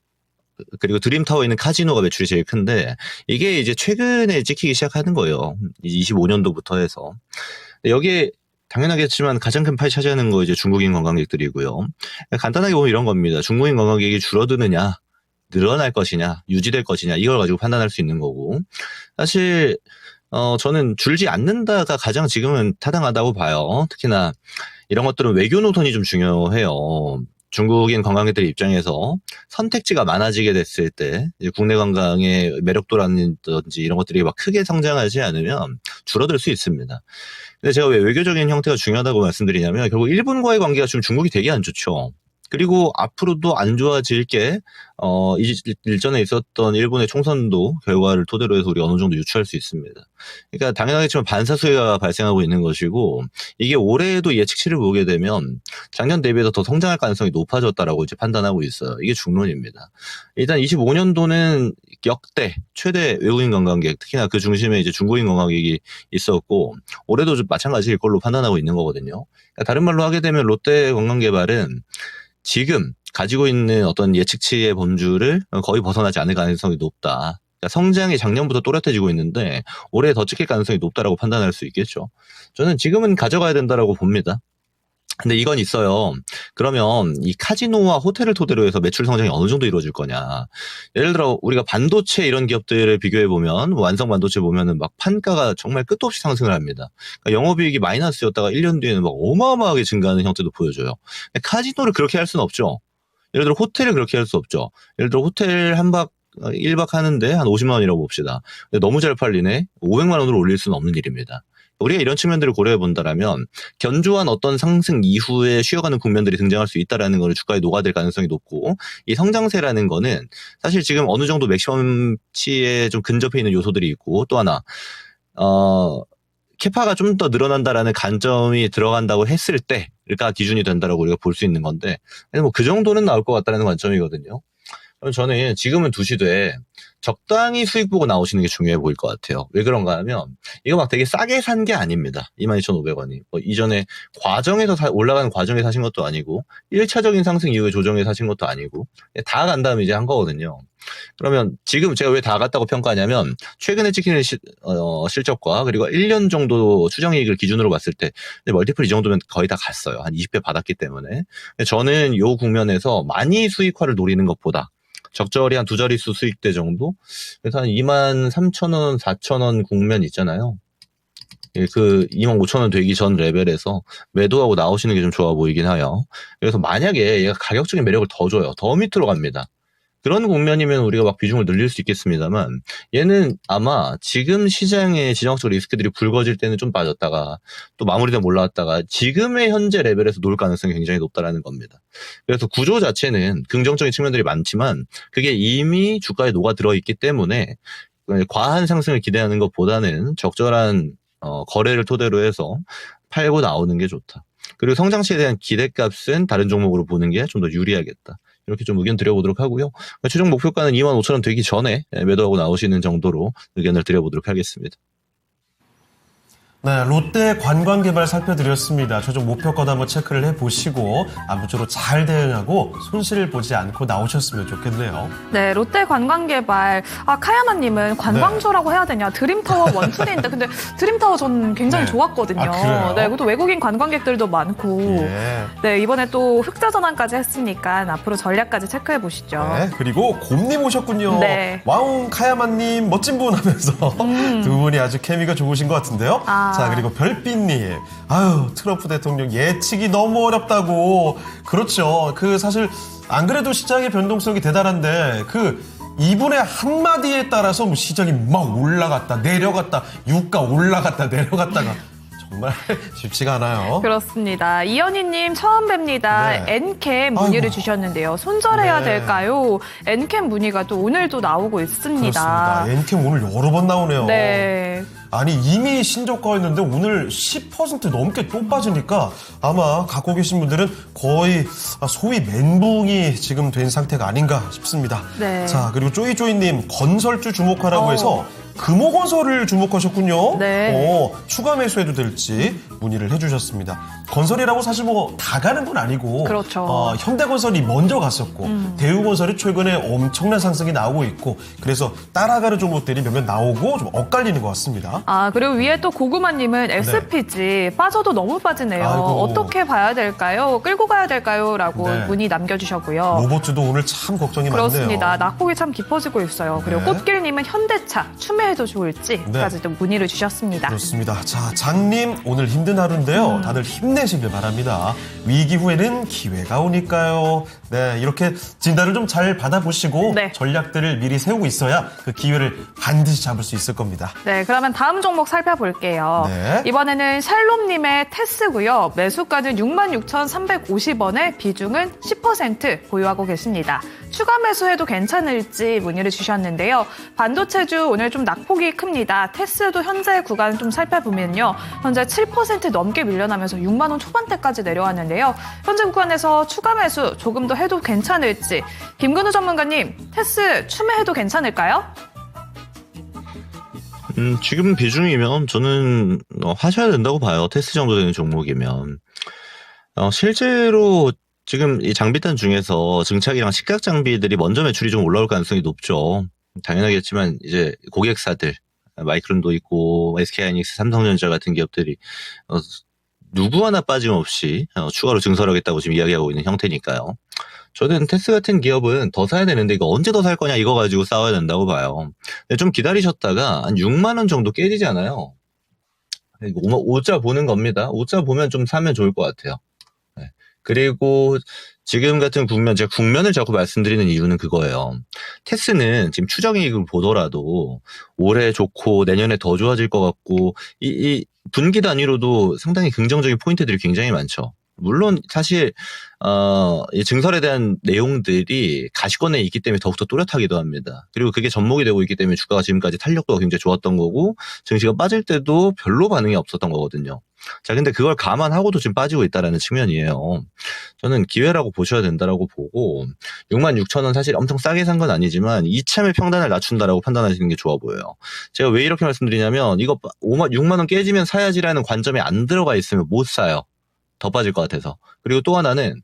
Speaker 3: 그리고 드림타워에 있는 카지노가 매출이 제일 큰데 이게 이제 최근에 찍히기 시작하는 거예요. 25년도부터 해서. 여기에 당연하겠지만 가장 큰 파이 차지하는 거 이제 중국인 관광객들이고요. 간단하게 보면 이런 겁니다. 중국인 관광객이 줄어드느냐, 늘어날 것이냐, 유지될 것이냐 이걸 가지고 판단할 수 있는 거고 사실 저는 줄지 않는다가 가장 지금은 타당하다고 봐요. 특히나 이런 것들은 외교 노선이 좀 중요해요. 중국인 관광객들 입장에서 선택지가 많아지게 됐을 때 이제 국내 관광의 매력도라든지 이런 것들이 막 크게 성장하지 않으면 줄어들 수 있습니다. 근데 제가 왜 외교적인 형태가 중요하다고 말씀드리냐면 결국 일본과의 관계가 지금 중국이 되게 안 좋죠. 그리고 앞으로도 안 좋아질 게 일전에 있었던 일본의 총선도 결과를 토대로 해서 우리 어느 정도 유추할 수 있습니다. 그러니까 당연하겠지만 반사수혜가 발생하고 있는 것이고 이게 올해에도 예측치를 보게 되면 작년 대비해서 더 성장할 가능성이 높아졌다라고 이제 판단하고 있어요. 이게 중론입니다. 일단 25년도는 역대 최대 외국인 관광객, 특히나 그 중심에 이제 중국인 관광객이 있었고 올해도 좀 마찬가지일 걸로 판단하고 있는 거거든요. 그러니까 다른 말로 하게 되면 롯데 관광개발은 지금 가지고 있는 어떤 예측치의 본주를 거의 벗어나지 않을 가능성이 높다. 그러니까 성장이 작년부터 또렷해지고 있는데 올해 더 찍힐 가능성이 높다라고 판단할 수 있겠죠. 저는 지금은 가져가야 된다라고 봅니다. 근데 이건 있어요. 그러면 이 카지노와 호텔을 토대로 해서 매출 성장이 어느 정도 이루어질 거냐. 예를 들어 우리가 반도체 이런 기업들을 비교해 보면 완성 반도체 보면은 막 판가가 정말 끝도 없이 상승을 합니다. 그러니까 영업이익이 마이너스였다가 1년 뒤에는 막 어마어마하게 증가하는 형태도 보여줘요. 카지노를 그렇게 할 수는 없죠. 예를 들어 호텔을 그렇게 할 수 없죠. 예를 들어 호텔 1박 하는데 한 50만 원이라고 봅시다. 근데 너무 잘 팔리네. 500만 원으로 올릴 수는 없는 일입니다. 우리가 이런 측면들을 고려해 본다라면 견조한 어떤 상승 이후에 쉬어가는 국면들이 등장할 수 있다라는 거를 주가에 녹아들 가능성이 높고 이 성장세라는 거는 사실 지금 어느 정도 맥시멈치에 좀 근접해 있는 요소들이 있고 또 하나 캐파가 좀 더 늘어난다라는 관점이 들어간다고 했을 때가 기준이 된다라고 우리가 볼 수 있는 건데 뭐 그 정도는 나올 것 같다는 관점이거든요. 그럼 저는 지금은 두시되 적당히 수익 보고 나오시는 게 중요해 보일 것 같아요. 왜 그런가 하면 이거 막 되게 싸게 산 게 아닙니다. 22,500원이. 뭐 이전에 과정에서 올라가는 과정에 사신 것도 아니고 1차적인 상승 이후에 조정에 사신 것도 아니고 다 간 다음에 이제 한 거거든요. 그러면 지금 제가 왜 다 갔다고 평가하냐면 최근에 찍히는 실적과 그리고 1년 정도 추정이익을 기준으로 봤을 때 멀티플 이 정도면 거의 다 갔어요. 한 20배 받았기 때문에. 저는 요 국면에서 많이 수익화를 노리는 것보다 적절히 한 두 자릿수 수익대 정도? 그래서 한 23,000원, 4,000원 국면 있잖아요. 그 25,000원 되기 전 레벨에서 매도하고 나오시는 게 좀 좋아 보이긴 해요. 그래서 만약에 얘가 가격적인 매력을 더 줘요. 더 밑으로 갑니다. 그런 국면이면 우리가 막 비중을 늘릴 수 있겠습니다만 얘는 아마 지금 시장의 지정학적 리스크들이 불거질 때는 좀 빠졌다가 또 마무리되면 올라왔다가 지금의 현재 레벨에서 놓을 가능성이 굉장히 높다라는 겁니다. 그래서 구조 자체는 긍정적인 측면들이 많지만 그게 이미 주가에 녹아들어 있기 때문에 과한 상승을 기대하는 것보다는 적절한 거래를 토대로 해서 팔고 나오는 게 좋다. 그리고 성장치에 대한 기대값은 다른 종목으로 보는 게 좀 더 유리하겠다. 이렇게 좀 의견 드려보도록 하고요. 최종 목표가는 25,000원 되기 전에 매도하고 나오시는 정도로 의견을 드려보도록 하겠습니다.
Speaker 1: 네, 롯데 관광개발 살펴드렸습니다. 최종 목표가도 한번 체크를 해보시고 아무쪼록 잘 대응하고 손실을 보지 않고 나오셨으면 좋겠네요.
Speaker 2: 네, 롯데 관광개발. 카야마님은 관광주라고 해야 되냐? 드림타워 1, 2D인데 근데 드림타워 전 굉장히 좋았거든요.
Speaker 1: 그래요?
Speaker 2: 네, 또 외국인 관광객들도 많고.
Speaker 1: 예.
Speaker 2: 네, 이번에 또 흑자 전환까지 했으니까 앞으로 전략까지 체크해 보시죠.
Speaker 1: 네, 그리고 곰님 오셨군요.
Speaker 2: 네.
Speaker 1: 와웅 카야마님 멋진 분 하면서 두 분이 아주 케미가 좋으신 것 같은데요. 자, 그리고 별빛님. 아유, 트럼프 대통령 예측이 너무 어렵다고. 그렇죠. 사실 안 그래도 시장의 변동성이 대단한데 이분의 한마디에 따라서 뭐 시장이 막 올라갔다 내려갔다 유가 올라갔다 내려갔다가 정말 쉽지가 않아요.
Speaker 2: 그렇습니다. 이현희님 처음 뵙니다.
Speaker 1: 네.
Speaker 2: 엔캠 문의를
Speaker 1: 아이고.
Speaker 2: 주셨는데요. 손절해야
Speaker 1: 네.
Speaker 2: 될까요? 엔캠 문의가 또 오늘도 나오고 있습니다.
Speaker 1: 그렇습니다. 엔캠 오늘 여러 번 나오네요.
Speaker 2: 네.
Speaker 1: 아니 이미 신저가였는데 오늘 10% 넘게 또 빠지니까 아마 갖고 계신 분들은 거의 소위 멘붕이 지금 된 상태가 아닌가 싶습니다.
Speaker 2: 네.
Speaker 1: 자, 그리고 쪼이쪼이님 건설주 주목하라고 해서 금호건설을 주목하셨군요.
Speaker 2: 네.
Speaker 1: 추가 매수해도 될지 문의를 해주셨습니다. 건설이라고 사실 뭐 다 가는 건 아니고
Speaker 2: 그렇죠.
Speaker 1: 현대건설이 먼저 갔었고 대우건설이 최근에 엄청난 상승이 나오고 있고 그래서 따라가는 종목들이 몇몇 나오고 좀 엇갈리는 것 같습니다.
Speaker 2: 그리고 위에 또 고구마님은 SPG 빠져도 너무 빠지네요.
Speaker 1: 아이고.
Speaker 2: 어떻게 봐야 될까요? 끌고 가야 될까요? 라고
Speaker 1: 네.
Speaker 2: 문의 남겨주셨고요.
Speaker 1: 로봇주도 오늘 참 걱정이
Speaker 2: 그렇습니다.
Speaker 1: 많네요.
Speaker 2: 낙폭이 참 깊어지고 있어요. 그리고
Speaker 1: 네.
Speaker 2: 꽃길님은 현대차 추매해도 좋을지까지도 문의를 주셨습니다.
Speaker 1: 그렇습니다. 자, 장님 오늘 힘든 하루인데요. 다들 힘내시길 바랍니다. 위기 후에는 기회가 오니까요. 네, 이렇게 진단을 좀 잘 받아보시고
Speaker 2: 네.
Speaker 1: 전략들을 미리 세우고 있어야 그 기회를 반드시 잡을 수 있을 겁니다.
Speaker 2: 네, 그러면 다음 종목 살펴볼게요.
Speaker 1: 네.
Speaker 2: 이번에는 샬롬님의 테스고요. 매수가는 66,350원에 비중은 10% 보유하고 계십니다. 추가 매수해도 괜찮을지 문의를 주셨는데요. 반도체주 오늘 좀 낙폭이 큽니다. 테스도 현재 구간 좀 살펴보면요. 현재 7% 넘게 밀려나면서 6만 원 초반대까지 내려왔는데요. 현재 구간에서 추가 매수 조금 더 해도 괜찮을지. 김근우 전문가님, 테스 추매해도 괜찮을까요?
Speaker 3: 지금 비중이면 저는 하셔야 된다고 봐요. 테스트 정도 되는 종목이면. 실제로 지금 이 장비단 중에서 증착이랑 식각 장비들이 먼저 매출이 좀 올라올 가능성이 높죠. 당연하겠지만 이제 고객사들, 마이크론도 있고 SK하이닉스, 삼성전자 같은 기업들이 누구 하나 빠짐없이 추가로 증설하겠다고 지금 이야기하고 있는 형태니까요. 저는 테스 같은 기업은 더 사야 되는데 이거 언제 더 살 거냐 이거 가지고 싸워야 된다고 봐요. 좀 기다리셨다가 한 6만 원 정도 깨지잖아요. 5자 보는 겁니다. 5자 보면 좀 사면 좋을 것 같아요. 네. 그리고 지금 같은 국면, 제가 국면을 자꾸 말씀드리는 이유는 그거예요. 테스는 지금 추정이익을 보더라도 올해 좋고 내년에 더 좋아질 것 같고 이 분기 단위로도 상당히 긍정적인 포인트들이 굉장히 많죠. 물론 사실 이 증설에 대한 내용들이 가시권에 있기 때문에 더욱더 또렷하기도 합니다. 그리고 그게 접목이 되고 있기 때문에 주가가 지금까지 탄력도가 굉장히 좋았던 거고 증시가 빠질 때도 별로 반응이 없었던 거거든요. 자, 근데 그걸 감안하고도 지금 빠지고 있다라는 측면이에요. 저는 기회라고 보셔야 된다라고 보고 66,000원 사실 엄청 싸게 산 건 아니지만 이참에 평단을 낮춘다라고 판단하시는 게 좋아 보여요. 제가 왜 이렇게 말씀드리냐면 이거 6만 원 깨지면 사야지라는 관점에 안 들어가 있으면 못 사요. 더 빠질 것 같아서. 그리고 또 하나는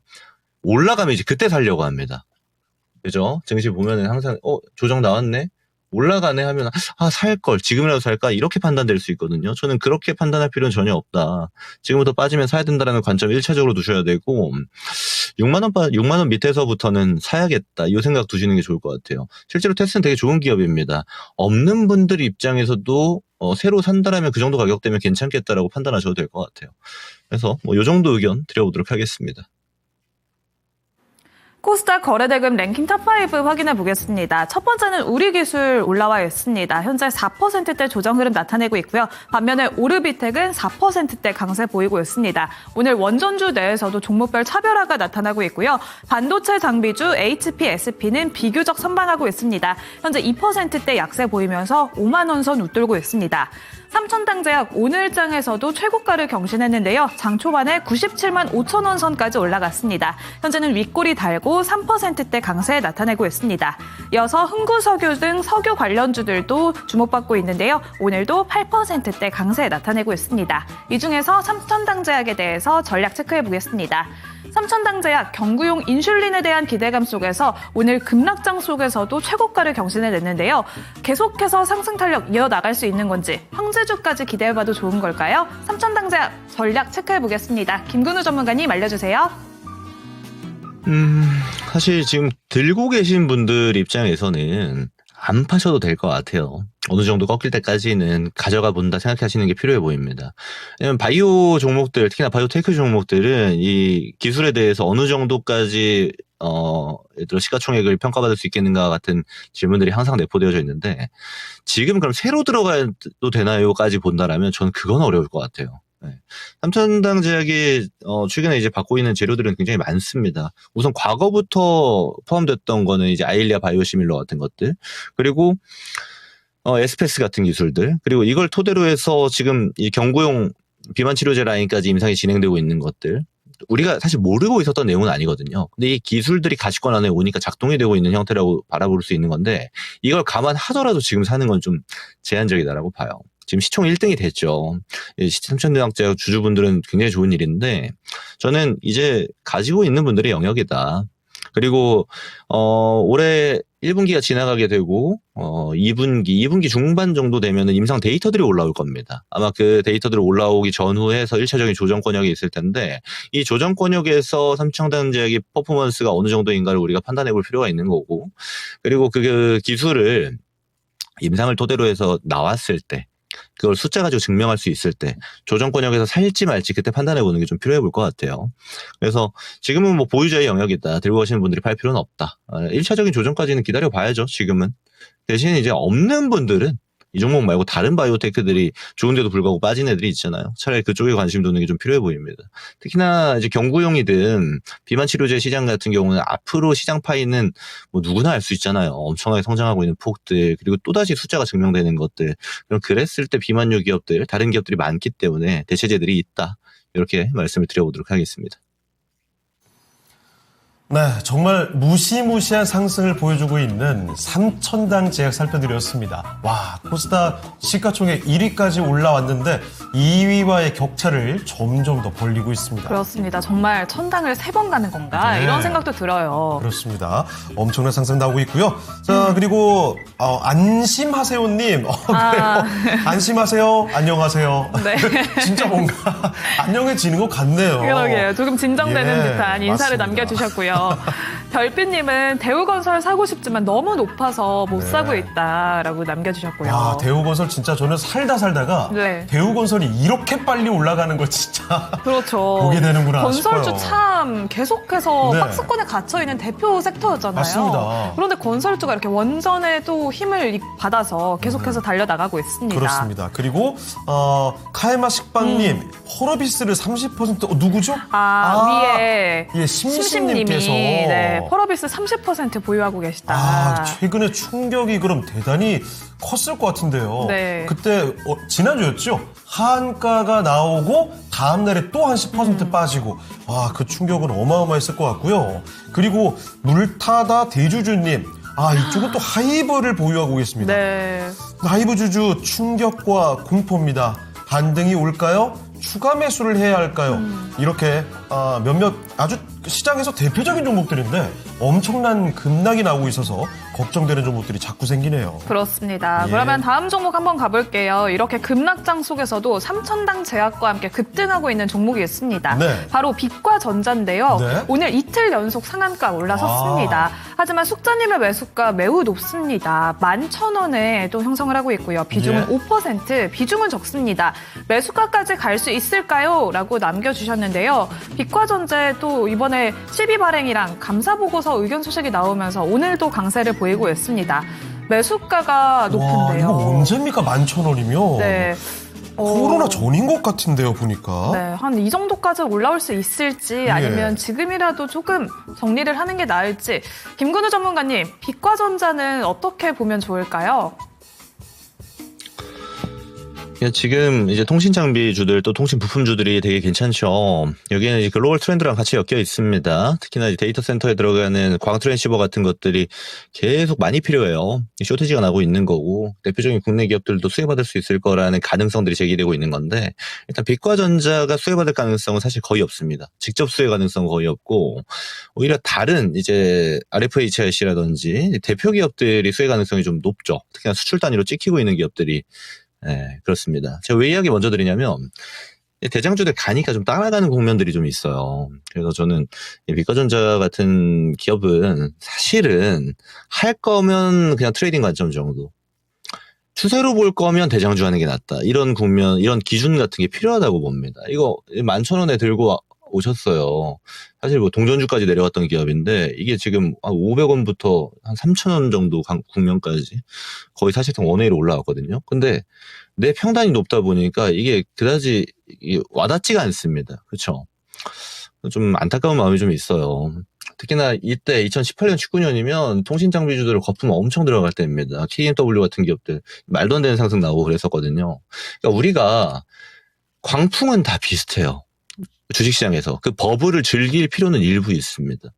Speaker 3: 올라가면 이제 그때 살려고 합니다. 그죠? 증시 보면은 항상 조정 나왔네? 올라가네 하면 살걸 지금이라도 살까 이렇게 판단될 수 있거든요. 저는 그렇게 판단할 필요는 전혀 없다. 지금부터 빠지면 사야 된다라는 관점 1차적으로 두셔야 되고 6만 원 밑에서부터는 사야겠다 이 생각 두시는 게 좋을 것 같아요. 실제로 테스는 되게 좋은 기업입니다. 없는 분들 입장에서도 새로 산다라면 그 정도 가격대면 괜찮겠다라고 판단하셔도 될 것 같아요. 그래서 이 정도 의견 드려보도록 하겠습니다.
Speaker 2: 코스닥 거래대금 랭킹 탑5 확인해 보겠습니다. 첫 번째는 우리기술 올라와 있습니다. 현재 4%대 조정 흐름 나타내고 있고요. 반면에 오르비텍은 4%대 강세 보이고 있습니다. 오늘 원전주 내에서도 종목별 차별화가 나타나고 있고요. 반도체 장비주 HP, SP는 비교적 선방하고 있습니다. 현재 2%대 약세 보이면서 5만 원 선 웃돌고 있습니다. 삼천당제약 오늘장에서도 최고가를 경신했는데요. 장 초반에 97만 5천 원 선까지 올라갔습니다. 현재는 윗골이 달고 3%대 강세 나타내고 있습니다. 이어서 흥구석유 등 석유 관련주들도 주목받고 있는데요. 오늘도 8%대 강세 나타내고 있습니다. 이 중에서 삼천당제약에 대해서 전략 체크해 보겠습니다. 삼천당제약 경구용 인슐린에 대한 기대감 속에서 오늘 급락장 속에서도 최고가를 경신해냈는데요. 계속해서 상승 탄력 이어나갈 수 있는 건지 황제주까지 기대해봐도 좋은 걸까요? 삼천당제약 전략 체크해보겠습니다. 김근우 전문가님 알려주세요.
Speaker 3: 사실 지금 들고 계신 분들 입장에서는 안 파셔도 될 것 같아요. 어느 정도 꺾일 때까지는 가져가 본다 생각하시는 게 필요해 보입니다. 왜냐면 바이오 종목들, 특히나 바이오테크 종목들은 이 기술에 대해서 어느 정도까지 예를 들어 시가총액을 평가받을 수 있겠는가 같은 질문들이 항상 내포되어져 있는데 지금 그럼 새로 들어가도 되나요?까지 본다라면 저는 그건 어려울 것 같아요. 네. 삼천당제약이 최근에 이제 받고 있는 재료들은 굉장히 많습니다. 우선 과거부터 포함됐던 거는 이제 아일리아 바이오시밀러 같은 것들, 그리고 에스페스 같은 기술들, 그리고 이걸 토대로 해서 지금 이 경구용 비만 치료제 라인까지 임상이 진행되고 있는 것들, 우리가 사실 모르고 있었던 내용은 아니거든요. 근데 이 기술들이 가시권 안에 오니까 작동이 되고 있는 형태라고 바라볼 수 있는 건데 이걸 감안하더라도 지금 사는 건 좀 제한적이다라고 봐요. 지금 시총 1등이 됐죠. 삼천대학제약 주주분들은 굉장히 좋은 일인데 저는 이제 가지고 있는 분들의 영역이다. 그리고 올해 1분기가 지나가게 되고 2분기 중반 정도 되면은 임상 데이터들이 올라올 겁니다. 아마 그 데이터들이 올라오기 전후에서 1차적인 조정 권역이 있을 텐데 이 조정 권역에서 삼천당제약의 퍼포먼스가 어느 정도인가를 우리가 판단해 볼 필요가 있는 거고, 그리고 그 기술을 임상을 토대로 해서 나왔을 때 그걸 숫자 가지고 증명할 수 있을 때 조정권역에서 살지 말지 그때 판단해 보는 게 좀 필요해 볼 것 같아요. 그래서 지금은 뭐 보유자의 영역이다. 들고 가시는 분들이 팔 필요는 없다. 1차적인 조정까지는 기다려 봐야죠. 지금은. 대신 이제 없는 분들은 이 종목 말고 다른 바이오테크들이 좋은데도 불구하고 빠진 애들이 있잖아요. 차라리 그쪽에 관심 두는 게 좀 필요해 보입니다. 특히나 이제 경구용이든 비만 치료제 시장 같은 경우는 앞으로 시장 파이는 뭐 누구나 알 수 있잖아요. 엄청나게 성장하고 있는 폭들, 그리고 또다시 숫자가 증명되는 것들. 그럼 그랬을 때 비만류 기업들, 다른 기업들이 많기 때문에 대체제들이 있다. 이렇게 말씀을 드려보도록 하겠습니다.
Speaker 1: 네, 정말 무시무시한 상승을 보여주고 있는 삼천당 제약 살펴드렸습니다. 와, 코스닥 시가총액 1위까지 올라왔는데 2위와의 격차를 점점 더 벌리고 있습니다.
Speaker 2: 그렇습니다. 정말 천당을 3번 가는 건가?
Speaker 1: 네.
Speaker 2: 이런 생각도 들어요.
Speaker 1: 그렇습니다. 엄청난 상승 나오고 있고요. 자, 그리고 안심하세요님. 그래요. 안심하세요. 안녕하세요.
Speaker 2: 네.
Speaker 1: 진짜 뭔가 안녕해지는 것 같네요.
Speaker 2: 그러게요. 조금 진정되는
Speaker 1: 예,
Speaker 2: 듯한 인사를
Speaker 1: 맞습니다.
Speaker 2: 남겨주셨고요. 별빛님은 대우건설 사고 싶지만 너무 높아서 못
Speaker 1: 네.
Speaker 2: 사고 있다라고 남겨주셨고요.
Speaker 1: 와, 대우건설 진짜 저는 살다가
Speaker 2: 네.
Speaker 1: 대우건설이 이렇게 빨리 올라가는 걸 진짜
Speaker 2: 그렇죠.
Speaker 1: 보게 되는구나
Speaker 2: 건설주
Speaker 1: 싶어요.
Speaker 2: 참 계속해서
Speaker 1: 네.
Speaker 2: 박스권에 갇혀있는 대표 섹터였잖아요.
Speaker 1: 맞습니다.
Speaker 2: 그런데 건설주가 이렇게 원전에 또 힘을 받아서 계속해서 달려나가고 있습니다.
Speaker 1: 그렇습니다. 그리고 카에마 식빵님 펄어비스를 30% 누구죠?
Speaker 2: 위에
Speaker 1: 예,
Speaker 2: 심심님이
Speaker 1: 심심님께서
Speaker 2: 네, 펄어비스 30% 보유하고 계시다.
Speaker 1: 최근에 충격이 그럼 대단히 컸을 것 같은데요.
Speaker 2: 네.
Speaker 1: 그때 지난주였죠? 한가가 나오고 다음날에 또 한 10% 빠지고 그 충격은 어마어마했을 것 같고요. 그리고 물타다 대주주님 이쪽은 또 하이브를 보유하고 계십니다.
Speaker 2: 네.
Speaker 1: 하이브 주주 충격과 공포입니다. 반등이 올까요? 추가 매수를 해야 할까요? 이렇게 몇몇 아주 시장에서 대표적인 종목들인데 엄청난 급락이 나오고 있어서 걱정되는 종목들이 자꾸 생기네요.
Speaker 2: 그렇습니다.
Speaker 1: 예.
Speaker 2: 그러면 다음 종목 한번 가볼게요. 이렇게 급락장 속에서도 삼천당 제약과 함께 급등하고 있는 종목이 있습니다.
Speaker 1: 네.
Speaker 2: 바로 빛과전자인데요.
Speaker 1: 네.
Speaker 2: 오늘 이틀 연속 상한가 올라섰습니다. 하지만 숙자님의 매수가 매우 높습니다. 11,000원에 또 형성을 하고 있고요. 비중은
Speaker 1: 예.
Speaker 2: 5%, 비중은 적습니다. 매수가까지 갈 수 있을까요? 라고 남겨주셨는데요. 빛과전자에 또 이번에 12 발행이랑 감사보고서 의견 소식이 나오면서 오늘도 강세를 보이고 있습니다. 매수가가 높은데요.
Speaker 1: 이거 언제입니까? 11,000원이면?
Speaker 2: 네.
Speaker 1: 코로나 전인 것 같은데요, 보니까.
Speaker 2: 네, 한 이 정도까지 올라올 수 있을지 아니면 지금이라도 조금 정리를 하는 게 나을지. 김근우 전문가님, 빛과전자는 어떻게 보면 좋을까요?
Speaker 3: 지금 이제 통신 장비주들 또 통신 부품주들이 되게 괜찮죠. 여기는 이제 글로벌 트렌드랑 같이 엮여 있습니다. 특히나 이제 데이터 센터에 들어가는 광 트랜시버 같은 것들이 계속 많이 필요해요. 쇼티지가 나고 있는 거고 대표적인 국내 기업들도 수혜받을 수 있을 거라는 가능성들이 제기되고 있는 건데 일단 빛과전자가 수혜받을 가능성은 사실 거의 없습니다. 직접 수혜 가능성은 거의 없고 오히려 다른 이제 RFHIC라든지 대표 기업들이 수혜 가능성이 좀 높죠. 특히나 수출 단위로 찍히고 있는 기업들이 네, 그렇습니다. 제가 왜 이야기 먼저 드리냐면, 대장주들 가니까 좀 따라가는 국면들이 좀 있어요. 그래서 저는 빛과전자 같은 기업은 사실은 할 거면 그냥 트레이딩 관점 정도. 추세로 볼 거면 대장주 하는 게 낫다. 이런 국면, 이런 기준 같은 게 필요하다고 봅니다. 이거 11,000원에 들고 오셨어요. 사실 뭐 동전주까지 내려갔던 기업인데 이게 지금 한 500원부터 한 3,000원 정도 국면까지 거의 사실상 원웨이로 올라왔거든요. 근데 내 평단이 높다 보니까 이게 그다지 와닿지가 않습니다. 그렇죠? 좀 안타까운 마음이 좀 있어요. 특히나 이때 2018년, 19년이면 통신장비주들 거품 엄청 들어갈 때입니다. KMW 같은 기업들 말도 안 되는 상승 나오고 그랬었거든요. 그러니까 우리가 광풍은 다 비슷해요. 주식시장에서 그 버블을 즐길 필요는 일부 있습니다.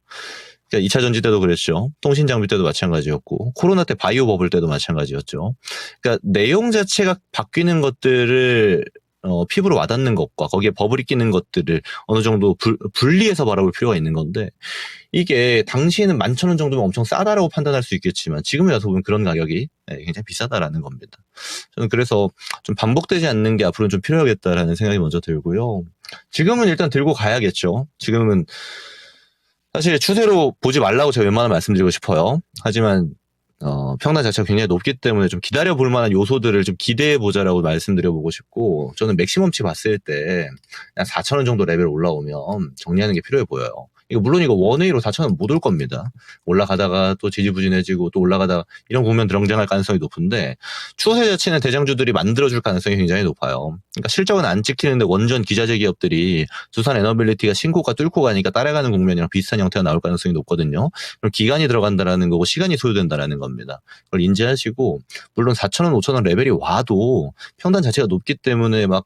Speaker 3: 그러니까 2차 전지 때도 그랬죠. 통신 장비 때도 마찬가지였고 코로나 때 바이오 버블 때도 마찬가지였죠. 그러니까 내용 자체가 바뀌는 것들을 피부로 와닿는 것과 거기에 버블이 끼는 것들을 어느 정도 분리해서 바라볼 필요가 있는 건데 이게 당시에는 11,000원 정도면 엄청 싸다라고 판단할 수 있겠지만 지금에 와서 보면 그런 가격이 굉장히 비싸다라는 겁니다. 저는 그래서 좀 반복되지 않는 게 앞으로는 좀 필요하겠다라는 생각이 먼저 들고요. 지금은 일단 들고 가야겠죠. 지금은 사실 추세로 보지 말라고 제가 웬만하면 말씀드리고 싶어요. 하지만 평단 자체가 굉장히 높기 때문에 좀 기다려 볼 만한 요소들을 좀 기대해 보자라고 말씀드려 보고 싶고, 저는 맥시멈치 봤을 때 한 4,000원 정도 레벨 올라오면 정리하는 게 필요해 보여요. 물론 이거 원웨이로 4,000원 못 올 겁니다. 올라가다가 또 지지부진해지고 또 올라가다가 이런 국면 등장할 가능성이 높은데, 추세 자체는 대장주들이 만들어줄 가능성이 굉장히 높아요. 그러니까 실적은 안 찍히는데 원전 기자재 기업들이 두산 에너빌리티가 신고가 뚫고 가니까 따라가는 국면이랑 비슷한 형태가 나올 가능성이 높거든요. 그럼 기간이 들어간다라는 거고 시간이 소요된다라는 겁니다. 그걸 인지하시고, 물론 4,000원, 5,000원 레벨이 와도 평단 자체가 높기 때문에 막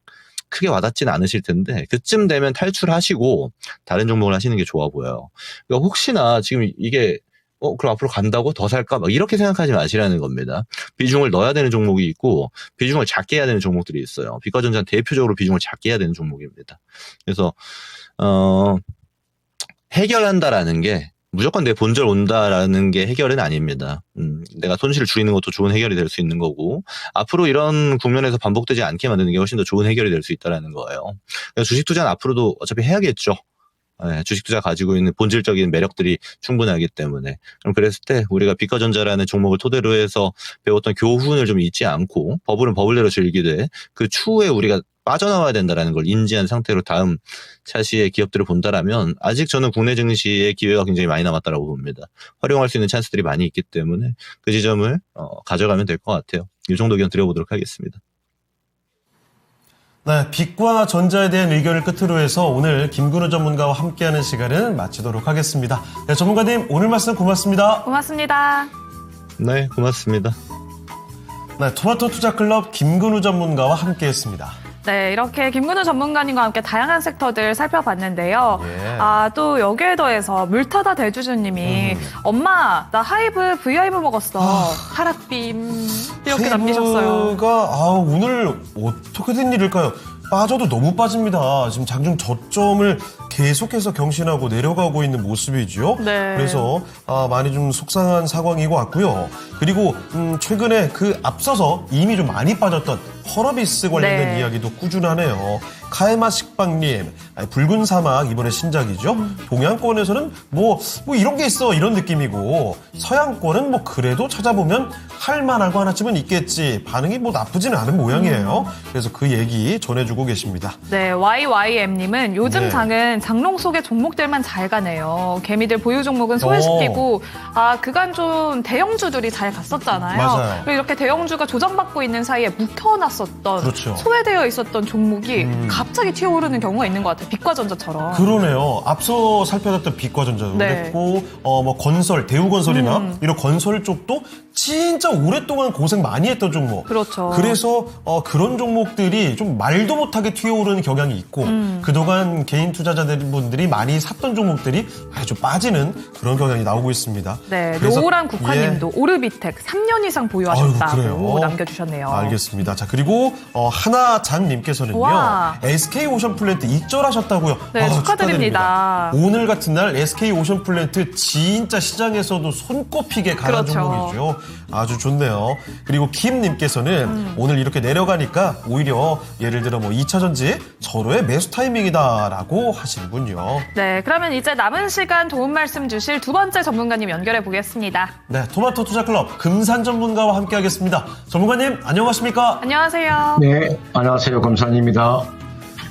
Speaker 3: 크게 와닿지는 않으실 텐데, 그쯤 되면 탈출하시고 다른 종목을 하시는 게 좋아 보여요. 그러니까 혹시나 지금 이게 그럼 앞으로 간다고 더 살까? 막 이렇게 생각하지 마시라는 겁니다. 비중을 넣어야 되는 종목이 있고 비중을 작게 해야 되는 종목들이 있어요. 비과전자는 대표적으로 비중을 작게 해야 되는 종목입니다. 그래서 해결한다라는 게 무조건 내 본절 온다라는 게 해결은 아닙니다. 내가 손실을 줄이는 것도 좋은 해결이 될 수 있는 거고, 앞으로 이런 국면에서 반복되지 않게 만드는 게 훨씬 더 좋은 해결이 될 수 있다는 거예요. 주식 투자는 앞으로도 어차피 해야겠죠. 네, 주식 투자 가지고 있는 본질적인 매력들이 충분하기 때문에. 그럼 그랬을 때 우리가 비과전자라는 종목을 토대로 해서 배웠던 교훈을 좀 잊지 않고 버블은 버블대로 즐기되, 그 추후에 우리가 빠져나와야 된다는 걸 인지한 상태로 다음 차시의 기업들을 본다라면 아직 저는 국내 증시의 기회가 굉장히 많이 남았다고 봅니다. 활용할 수 있는 찬스들이 많이 있기 때문에 그 지점을 가져가면 될 것 같아요. 이 정도 의견 드려보도록 하겠습니다.
Speaker 1: 네, 빛과 전자에 대한 의견을 끝으로 해서 오늘 김근우 전문가와 함께하는 시간을 마치도록 하겠습니다. 네, 전문가님 오늘 말씀 고맙습니다.
Speaker 2: 고맙습니다.
Speaker 3: 네, 고맙습니다.
Speaker 1: 네, 토마토 투자클럽 김근우 전문가와 함께했습니다.
Speaker 2: 네, 이렇게 김근우 전문가님과 함께 다양한 섹터들 살펴봤는데요.
Speaker 1: 예.
Speaker 2: 또 여기에 더해서 물타다 대주주님이 엄마, 나 하이브 VI브 먹었어. 하락빔 이렇게 남기셨어요.
Speaker 1: 하이브가 오늘 어떻게 된 일일까요? 빠져도 너무 빠집니다. 지금 장중 저점을 계속해서 경신하고 내려가고 있는 모습이죠.
Speaker 2: 네.
Speaker 1: 그래서 많이 좀 속상한 상황인 것 같고요. 그리고 최근에 그 앞서서 이미 좀 많이 빠졌던 허러비스 관련된
Speaker 2: 네.
Speaker 1: 이야기도 꾸준하네요. 카에마 식빵님, 붉은 사막 이번에 신작이죠. 동양권에서는 뭐 이런 게 있어 이런 느낌이고, 서양권은 뭐 그래도 찾아보면 할만하고 하나쯤은 있겠지. 반응이 뭐 나쁘지는 않은 모양이에요. 그래서 그 얘기 전해주고 계십니다.
Speaker 2: 네, YYM님은 요즘
Speaker 1: 네.
Speaker 2: 장은 장롱 속의 종목들만 잘 가네요. 개미들 보유 종목은 소외시키고, 그간 좀 대형주들이 잘 갔었잖아요.
Speaker 1: 맞아요.
Speaker 2: 그리고 이렇게 대형주가 조정받고 있는 사이에 묵혀놨었던,
Speaker 1: 그렇죠.
Speaker 2: 소외되어 있었던 종목이 갑자기 튀어오르는 경우가 있는 것 같아요. 빛과전자처럼.
Speaker 1: 그러네요. 앞서 살펴봤던 빛과전자도
Speaker 2: 네.
Speaker 1: 그랬고, 뭐 건설, 대우건설이나 이런 건설 쪽도 진짜 오랫동안 고생 많이 했던 종목.
Speaker 2: 그렇죠.
Speaker 1: 그래서 그런 종목들이 좀 말도 못하게 튀어오르는 경향이 있고, 그동안 개인 투자자분들이 많이 샀던 종목들이 좀 빠지는 그런 경향이 나오고 있습니다.
Speaker 2: 네,
Speaker 1: 그래서-
Speaker 2: 노란 국화님도 오르비텍 3년 이상 보유하셨다고
Speaker 1: 아이고, 그래요?
Speaker 2: 남겨주셨네요.
Speaker 1: 알겠습니다. 자, 그리고 하나장님께서는요,
Speaker 2: 와.
Speaker 1: SK 오션플랜트 입절하셨다고요.
Speaker 2: 네, 축하드립니다.
Speaker 1: 오늘 같은 날 SK 오션플랜트 진짜 시장에서도 손꼽히게 강한
Speaker 2: 그렇죠.
Speaker 1: 종목이죠. 아주 좋네요. 그리고 김님께서는 오늘 이렇게 내려가니까 오히려 예를 들어 뭐 2차전지 절호의 매수 타이밍이다라고 하시는군요.
Speaker 2: 네, 그러면 이제 남은 시간 도움 말씀 주실 두 번째 전문가님 연결해 보겠습니다.
Speaker 1: 네, 토마토 투자클럽 금산 전문가와 함께하겠습니다. 전문가님 안녕하십니까?
Speaker 2: 안녕하세요.
Speaker 4: 네, 안녕하세요. 금산입니다.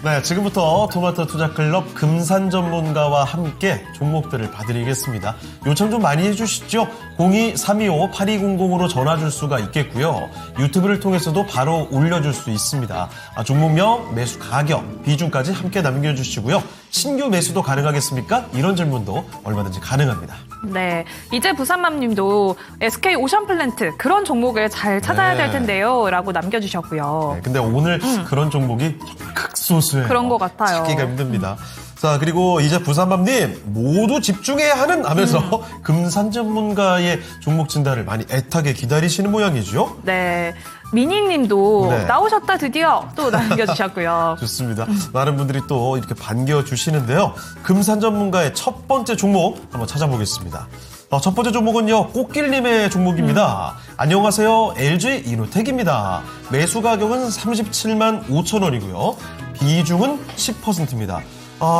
Speaker 1: 네, 지금부터 토마토 투자클럽 금산 전문가와 함께 종목들을 봐드리겠습니다. 요청 좀 많이 해주시죠. 02-325-8200으로 전화 줄 수가 있겠고요. 유튜브를 통해서도 바로 올려줄 수 있습니다. 종목명, 매수 가격, 비중까지 함께 남겨주시고요. 신규 매수도 가능하겠습니까? 이런 질문도 얼마든지 가능합니다.
Speaker 2: 네, 이제 부산맘님도 SK 오션플랜트 그런 종목을 잘 찾아야
Speaker 1: 네.
Speaker 2: 될 텐데요 라고 남겨주셨고요.
Speaker 1: 네, 근데 오늘 그런 종목이 정말 극소수예요.
Speaker 2: 그런 것 같아요.
Speaker 1: 찾기가 힘듭니다. 자, 그리고 이제 부산밤님 모두 집중해야 하는 하면서 금산 전문가의 종목 진단을 많이 애타게 기다리시는 모양이죠.
Speaker 2: 네, 미니님도
Speaker 1: 네.
Speaker 2: 나오셨다 드디어 또 남겨주셨고요.
Speaker 1: 좋습니다. 많은 분들이 또 이렇게 반겨주시는데요. 금산 전문가의 첫 번째 종목 한번 찾아보겠습니다. 첫 번째 종목은요, 꽃길님의 종목입니다. 안녕하세요. LG 이노텍입니다. 매수 가격은 37만 5천 원이고요. 비중은 10%입니다.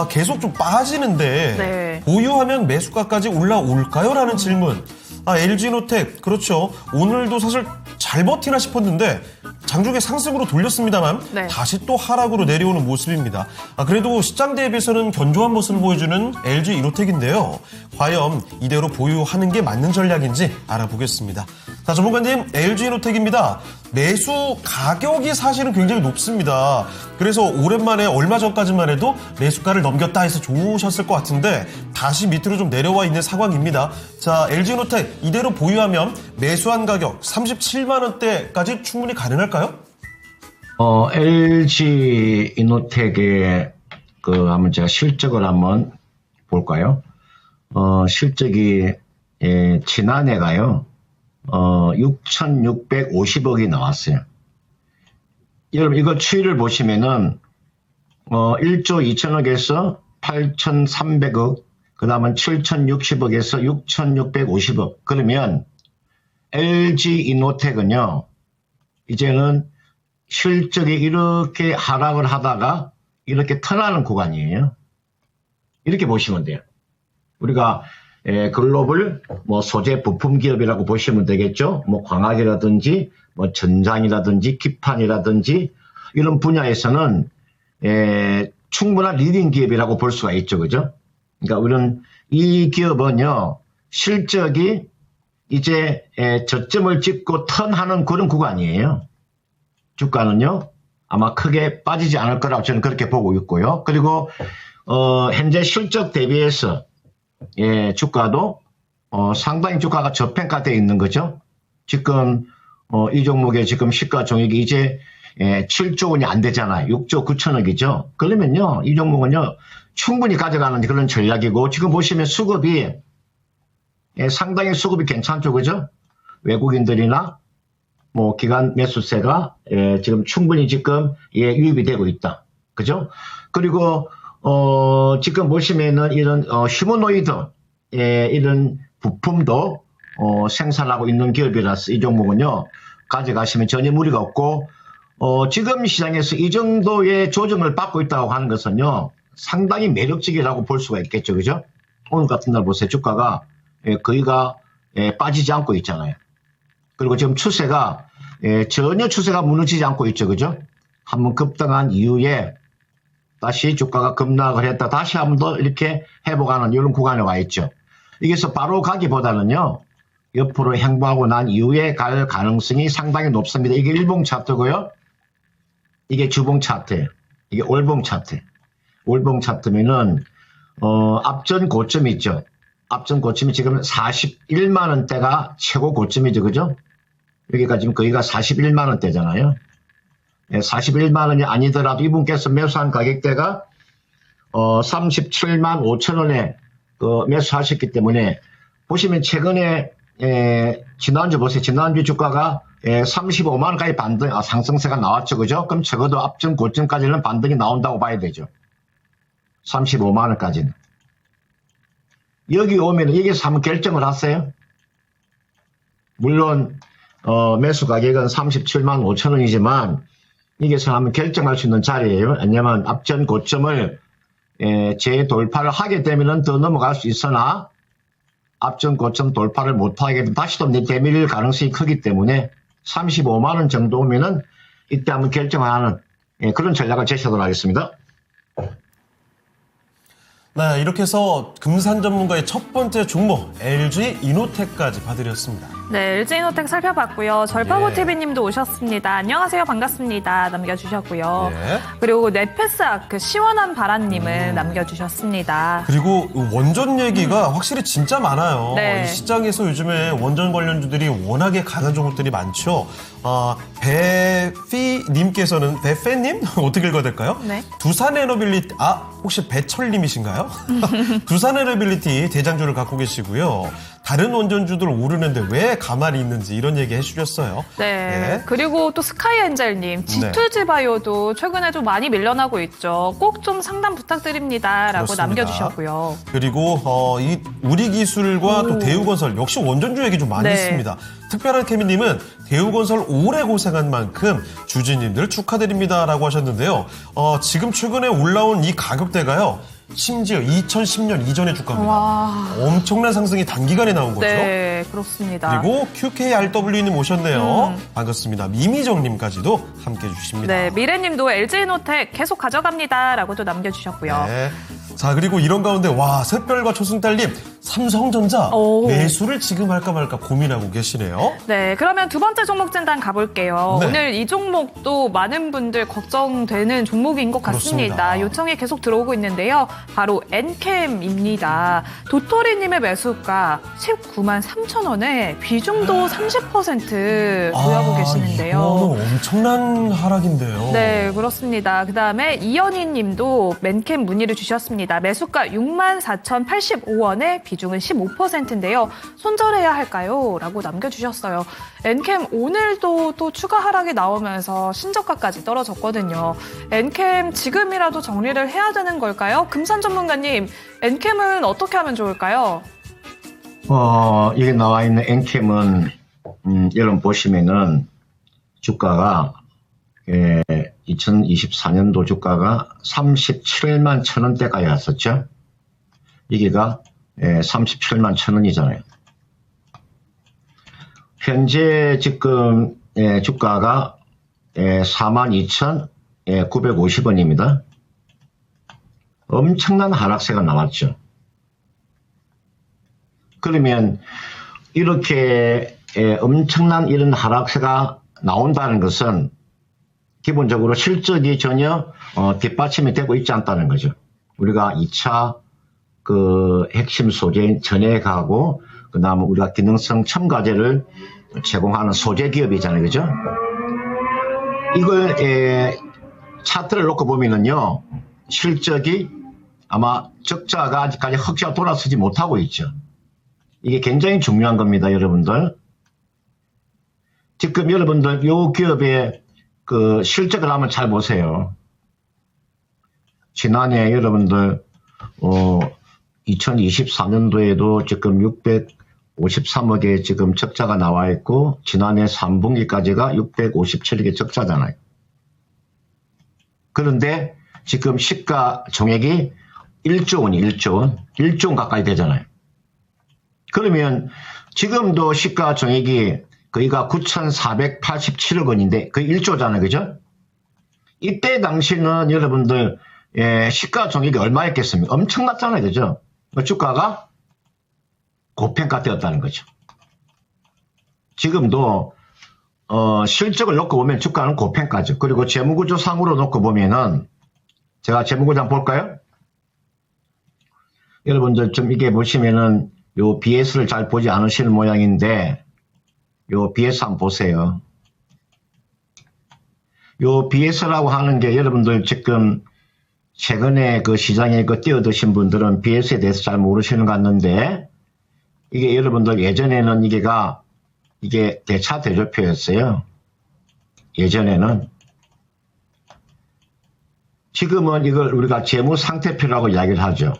Speaker 1: 계속 좀 빠지는데
Speaker 2: 네.
Speaker 1: 보유하면 매수가까지 올라올까요? 라는 질문. LG이노텍 그렇죠. 오늘도 사실 잘 버티나 싶었는데 장중에 상승으로 돌렸습니다만
Speaker 2: 네.
Speaker 1: 다시 또 하락으로 내려오는 모습입니다. 그래도 시장 대비해서는 견조한 모습을 보여주는 LG이노텍인데요. 과연 이대로 보유하는 게 맞는 전략인지 알아보겠습니다. 자, 전문가님, LG이노텍입니다. 매수 가격이 사실은 굉장히 높습니다. 그래서 오랜만에 얼마 전까지만 해도 매수가를 넘겼다 해서 좋으셨을 것 같은데 다시 밑으로 좀 내려와 있는 상황입니다. 자, LG이노텍 이대로 보유하면 매수한 가격 37만 원대까지 충분히 가능할까요?
Speaker 4: LG이노텍의 한번 제가 실적을 한번 볼까요? 실적이 지난해가요. 6,650억이 나왔어요. 여러분 이거 추이를 보시면은 1조 2천억에서 8,300억, 그 다음은 7,060억에서 6,650억. 그러면 LG이노텍은요, 이제는 실적이 이렇게 하락을 하다가 이렇게 턴하는 구간이에요. 이렇게 보시면 돼요. 우리가 글로벌 소재 부품 기업이라고 보시면 되겠죠. 광학이라든지 전장이라든지 기판이라든지 이런 분야에서는 충분한 리딩 기업이라고 볼 수가 있죠. 그죠? 그러니까 우리는 이 기업은요, 실적이 이제 저점을 찍고 턴하는 그런 구간이에요. 주가는요, 아마 크게 빠지지 않을 거라고 저는 그렇게 보고 있고요. 그리고 현재 실적 대비해서 주가도 상당히 주가가 저평가되어 있는 거죠. 지금 이 종목의 지금 시가총액이 이제 7조 원이 안 되잖아요. 6조 9천억이죠. 그러면요, 이 종목은요 충분히 가져가는 그런 전략이고, 지금 보시면 수급이 상당히 수급이 괜찮죠, 그죠? 외국인들이나 기관 매수세가 지금 충분히 지금 유입이 되고 있다, 그죠? 그리고 지금 보시면은 이런 휴머노이드 이런 부품도 생산하고 있는 기업이라서 이 종목은요 가져가시면 전혀 무리가 없고, 지금 시장에서 이 정도의 조정을 받고 있다고 하는 것은요 상당히 매력적이라고 볼 수가 있겠죠, 그죠? 오늘 같은 날 보세요. 주가가 거의가 빠지지 않고 있잖아요. 그리고 지금 추세가 전혀 추세가 무너지지 않고 있죠, 그죠? 한번 급등한 이후에 다시 주가가 급락을 했다 다시 한번 더 이렇게 회복하는 이런 구간에 와 있죠. 여기서 바로 가기보다는요 옆으로 행보하고 난 이후에 갈 가능성이 상당히 높습니다. 이게 일봉 차트고요. 이게 주봉 차트예요. 이게 월봉 차트. 월봉 차트면은 앞전 고점 있죠. 앞전 고점이 지금 41만 원대가 최고 고점이죠, 그죠? 여기가 지금 거기가 41만 원대잖아요. 41만 원이 아니더라도 이분께서 매수한 가격대가 37만 5천 원에 매수하셨기 때문에, 보시면 최근에 지난주 보세요. 지난주 주가가 35만 원까지 반등, 상승세가 나왔죠, 그죠? 그럼 적어도 앞전 고점까지는 반등이 나온다고 봐야 되죠. 35만 원까지는. 여기 오면 여기서 한번 결정을 하세요. 물론 매수 가격은 37만 5천 원이지만 여기서 한번 결정할 수 있는 자리예요. 왜냐하면 앞전 고점을 재돌파를 하게 되면 더 넘어갈 수 있으나 앞전 고점 돌파를 못하게 되면 다시 또 내밀릴 가능성이 크기 때문에 35만 원 정도 오면은 이때 한번 결정하는 그런 전략을 제시하도록 하겠습니다.
Speaker 1: 네, 이렇게 해서 금산 전문가의 첫 번째 종목 LG이노텍까지 봐드렸습니다.
Speaker 2: 네, LG이노텍 살펴봤고요. 절파고TV님도 오셨습니다. 안녕하세요, 반갑습니다 남겨주셨고요.
Speaker 1: 예.
Speaker 2: 그리고 넷패스아크 시원한 바람님을 남겨주셨습니다.
Speaker 1: 그리고 원전 얘기가 확실히 진짜 많아요.
Speaker 2: 네.
Speaker 1: 이 시장에서 요즘에 원전 관련주들이 워낙에 강한 종목들이 많죠. 배피님께서는, 배페님? 어떻게 읽어야 될까요?
Speaker 2: 네.
Speaker 1: 두산에너빌리티, 혹시 배철님이신가요? 두산에너빌리티 대장주를 갖고 계시고요. 다른 원전주들 오르는데 왜 가만히 있는지 이런 얘기 해주셨어요.
Speaker 2: 네. 그리고 또 스카이엔젤님, G2G바이오도 최근에 좀 많이 밀려나고 있죠. 꼭 좀 상담 부탁드립니다. 라고
Speaker 1: 그렇습니다.
Speaker 2: 남겨주셨고요.
Speaker 1: 그리고 이 우리기술과 또 대우건설 역시 원전주 얘기 좀 많이
Speaker 2: 네.
Speaker 1: 했습니다. 특별한 케미님은 대우건설 오래 고생한 만큼 주주님들 축하드립니다 라고 하셨는데요. 지금 최근에 올라온 이 가격대가요. 심지어 2010년 이전의 주가입니다.
Speaker 2: 와.
Speaker 1: 엄청난 상승이 단기간에 나온 거죠.
Speaker 2: 네, 그렇습니다.
Speaker 1: 그리고 QKRW님 오셨네요. 반갑습니다. 미미정님까지도 함께 해주십니다.
Speaker 2: 네, 미래님도 LG에너텍 계속 가져갑니다라고 또 남겨주셨고요.
Speaker 1: 네. 자, 그리고 이런 가운데 와, 샛별과 초승달님 삼성전자
Speaker 2: 오.
Speaker 1: 매수를 지금 할까 말까 고민하고 계시네요.
Speaker 2: 네, 그러면 두 번째 종목 진단 가볼게요.
Speaker 1: 네.
Speaker 2: 오늘 이 종목도 많은 분들 걱정되는 종목인 것 같습니다.
Speaker 1: 그렇습니다.
Speaker 2: 요청이 계속 들어오고 있는데요. 바로 엔캠입니다. 도토리님의 매수가 19만 3천 원에 비중도 30% 보유하고 계시는데요.
Speaker 1: 이거는 엄청난 하락인데요.
Speaker 2: 네, 그렇습니다. 그 다음에 이연희 님도 맨캠 문의를 주셨습니다. 매수가 64,085원에 비중은 15%인데요. 손절해야 할까요? 라고 남겨주셨어요. 엔캠 오늘도 또 추가 하락이 나오면서 신저가까지 떨어졌거든요. 엔캠 지금이라도 정리를 해야 되는 걸까요? 금산 전문가님, 엔캠은 어떻게 하면 좋을까요?
Speaker 4: 여기 나와 있는 엔캠은, 여러분 보시면은 주가가, 2024년도 주가가 37만 1,000원대까지 갔었죠. 이게가 37만 1,000원이잖아요. 현재 지금 주가가 42,950원입니다. 엄청난 하락세가 나왔죠. 그러면 이렇게 엄청난 이런 하락세가 나온다는 것은 기본적으로 실적이 전혀 뒷받침이 되고 있지 않다는 거죠. 우리가 2차 그 핵심 소재인 전해하고 그다음에 우리가 기능성 첨가제를 제공하는 소재 기업이잖아요, 그죠? 이걸 차트를 놓고 보면은요, 실적이 아마 적자가 아직까지 흑자 돌아서지 못하고 있죠. 이게 굉장히 중요한 겁니다, 여러분들. 지금 여러분들 요 기업의 그 실적을 한번 잘 보세요. 지난해 여러분들 2024년도에도 지금 653억의 지금 적자가 나와 있고 지난해 3분기까지가 657억의 적자잖아요. 그런데 지금 시가 총액이 1조 원이 1조 원 가까이 되잖아요. 그러면 지금도 시가 총액이 거기가 9,487억 원인데 거의 1조잖아요. 그죠? 이때 당시는 여러분들 시가 총액이 얼마였겠습니까? 엄청났잖아요. 그죠? 주가가 고평가되었다는 거죠. 지금도 실적을 놓고 보면 주가는 고평가죠. 그리고 재무구조상으로 놓고 보면은 제가 재무구조 한번 볼까요? 여러분들 좀 이게 보시면은 요 BS를 잘 보지 않으시는 모양인데 요 BS 한번 보세요. 요 BS라고 하는 게 여러분들 지금 최근에 그 시장에 그 뛰어드신 분들은 BS에 대해서 잘 모르시는 것 같는데 이게 여러분들 예전에는 이게 대차 대조표였어요. 예전에는. 지금은 이걸 우리가 재무상태표라고 이야기를 하죠.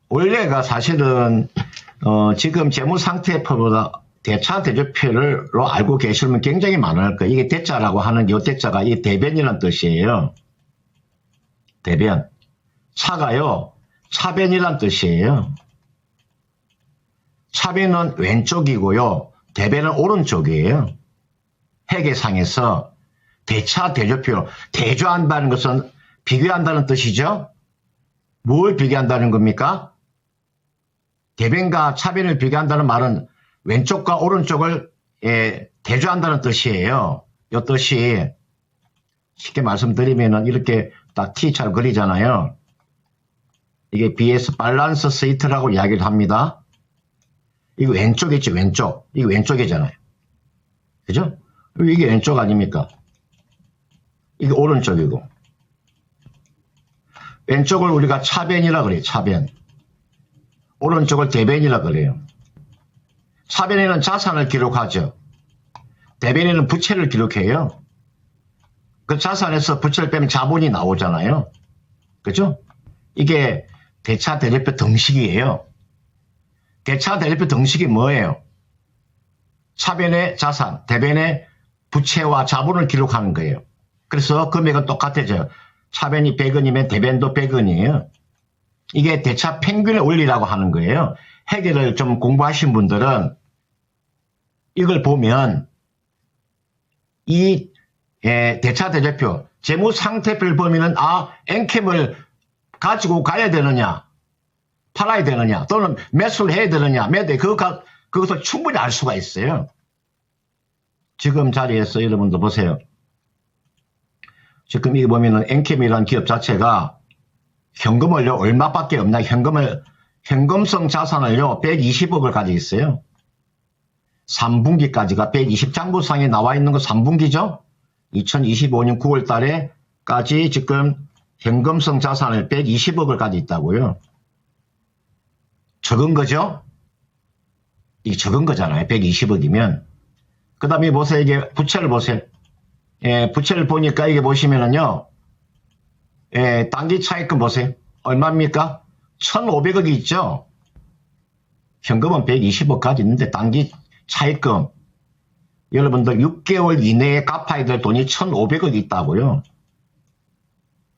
Speaker 4: 원래가 사실은 지금 재무상태표보다 대차 대조표로 알고 계시면 굉장히 많을 거예요. 이게 대자라고 하는 이 대자가 이 대변이라는 뜻이에요. 대변. 차가요. 차변이란 뜻이에요. 차변은 왼쪽이고요. 대변은 오른쪽이에요. 회계상에서 대차 대조표, 대조한다는 것은 비교한다는 뜻이죠. 뭘 비교한다는 겁니까? 대변과 차변을 비교한다는 말은 왼쪽과 오른쪽을 대조한다는 뜻이에요. 이 뜻이 쉽게 말씀드리면 이렇게 딱 T자로 그리잖아요. 이게 BS 밸런스 시트라고 이야기를 합니다. 이거 왼쪽이지, 왼쪽. 이거 왼쪽이잖아요. 그죠? 이게 왼쪽 아닙니까? 이게 오른쪽이고. 왼쪽을 우리가 차변이라 그래요, 차변. 오른쪽을 대변이라 그래요. 차변에는 자산을 기록하죠. 대변에는 부채를 기록해요. 그 자산에서 부채를 빼면 자본이 나오잖아요. 그죠? 이게 대차 대조표 등식이에요. 대차 대조표 등식이 뭐예요? 차변의 자산, 대변의 부채와 자본을 기록하는 거예요. 그래서 금액은 똑같아져요. 차변이 100원이면 대변도 100원이에요. 이게 대차 평균의 원리라고 하는 거예요. 회계를 좀 공부하신 분들은 이걸 보면 이 대차 대조표, 재무 상태표를 보면은 엔캠을 가지고 가야 되느냐, 팔아야 되느냐, 또는 매수를 해야 되느냐, 그것을 충분히 알 수가 있어요. 지금 자리에서 여러분들 보세요. 지금 이거 보면은 엔캠이라는 기업 자체가 현금을요, 얼마밖에 없나, 현금성 자산을요, 120억을 가지고 있어요. 3분기까지가 120장부상에 나와 있는 거 3분기죠? 2025년 9월 달에까지 지금 현금성 자산을 120억을 가지고 있다고요. 적은 거죠? 이게 적은 거잖아요. 120억이면. 그 다음에 보세요. 이게 부채를 보세요. 부채를 보니까 이게 보시면은요, 단기 차익금 보세요. 얼마입니까? 1,500억이 있죠? 현금은 120억 가지고 있는데 단기 차익금. 여러분들 6개월 이내에 갚아야 될 돈이 1,500억이 있다고요.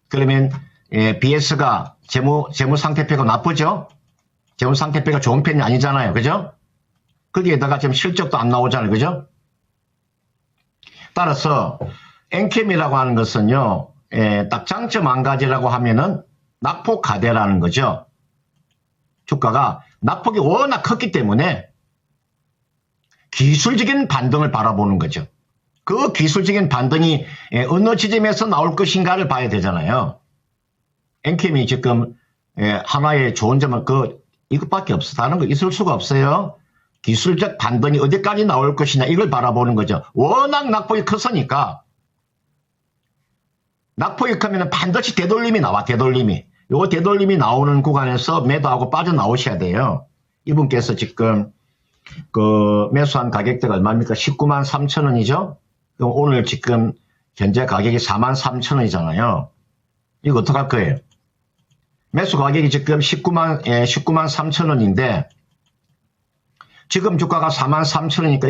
Speaker 4: 그러면 BS가 재무상태표가 나쁘죠? 재무상태표가 좋은 편이 아니잖아요. 그죠? 거기에다가 지금 실적도 안 나오잖아요. 그죠? 따라서 엔캠이라고 하는 것은요. 딱 장점 한 가지라고 하면은 낙폭 가대라는 거죠. 주가가 낙폭이 워낙 컸기 때문에 기술적인 반등을 바라보는 거죠. 그 기술적인 반등이 어느 지점에서 나올 것인가를 봐야 되잖아요. 엔캠이 지금 하나의 좋은 점은 이것밖에 없어. 다른 거 있을 수가 없어요. 기술적 반등이 어디까지 나올 것이냐 이걸 바라보는 거죠. 워낙 낙폭이 컸으니까 낙폭이 크면 반드시 되돌림이 나와. 요거 되돌림이 나오는 구간에서 매도하고 빠져나오셔야 돼요. 이분께서 지금 매수한 가격대가 얼마입니까? 19만 3천 원이죠? 그럼 오늘 지금 현재 가격이 4만 3천 원이잖아요. 이거 어떡할 거예요? 매수 가격이 지금 19만 3천 원인데 지금 주가가 4만 3천 원이니까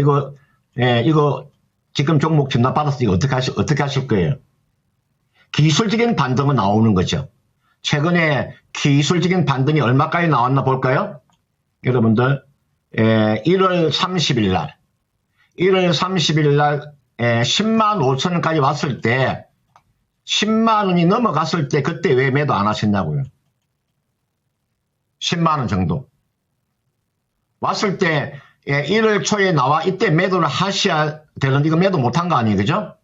Speaker 4: 이거 지금 종목 전담 받았을 때 이거 어떻게 하실 거예요? 기술적인 반등은 나오는 거죠. 최근에 기술적인 반등이 얼마까지 나왔나 볼까요? 여러분들 1월 30일 날 10만 5천 원까지 왔을 때 10만 원이 넘어갔을 때 그때 왜 매도 안 하셨냐고요. 10만 원 정도 왔을 때 1월 초에 나와 이때 매도를 하셔야 되는데 이거 매도 못한 거 아니에요. 그죠?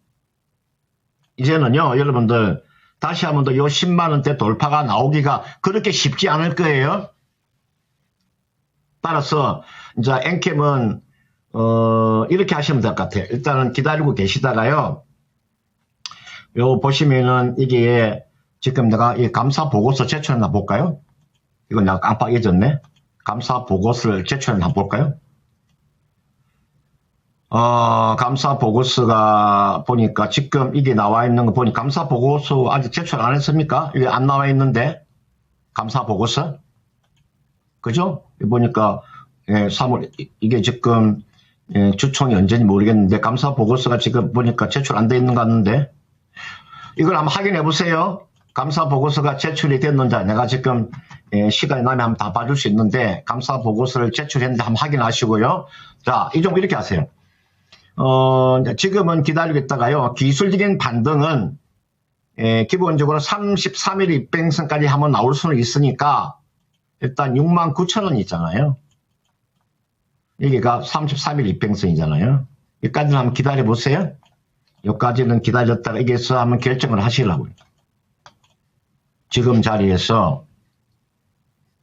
Speaker 4: 이제는요 여러분들 다시 한번 더 요 10만 원대 돌파가 나오기가 그렇게 쉽지 않을 거예요. 따라서 이제 엔캠은 이렇게 하시면 될 것 같아요. 일단은 기다리고 계시다가요. 요 보시면은 이게 지금 내가 이 감사 보고서 제출했나 볼까요? 이건 내가 깜빡 잊었네. 감사 보고서를 제출했나 볼까요? 감사 보고서가 보니까 지금 이게 나와 있는 거 보니 감사 보고서 아직 제출 안 했습니까? 이게 안 나와 있는데 감사 보고서 그죠? 보니까 3월 이게 지금 주총이 언제인지 모르겠는데 감사 보고서가 지금 보니까 제출 안 돼 있는 것 같은데 이걸 한번 확인해 보세요. 감사 보고서가 제출이 됐는지 내가 지금 시간이 나면 한번 다 봐줄 수 있는데 감사 보고서를 제출했는지 한번 확인하시고요. 자, 이 종목 이렇게 하세요. 지금은 기다리고 있다가요. 기술적인 반등은 기본적으로 33일 입병선까지 한번 나올 수는 있으니까 일단 6만 9천 원 있잖아요. 여기가 33일 입병선이잖아요. 여기까지는 한번 기다려 보세요. 여기까지는 기다렸다가 여기서 한번 결정을 하시려고요. 지금 자리에서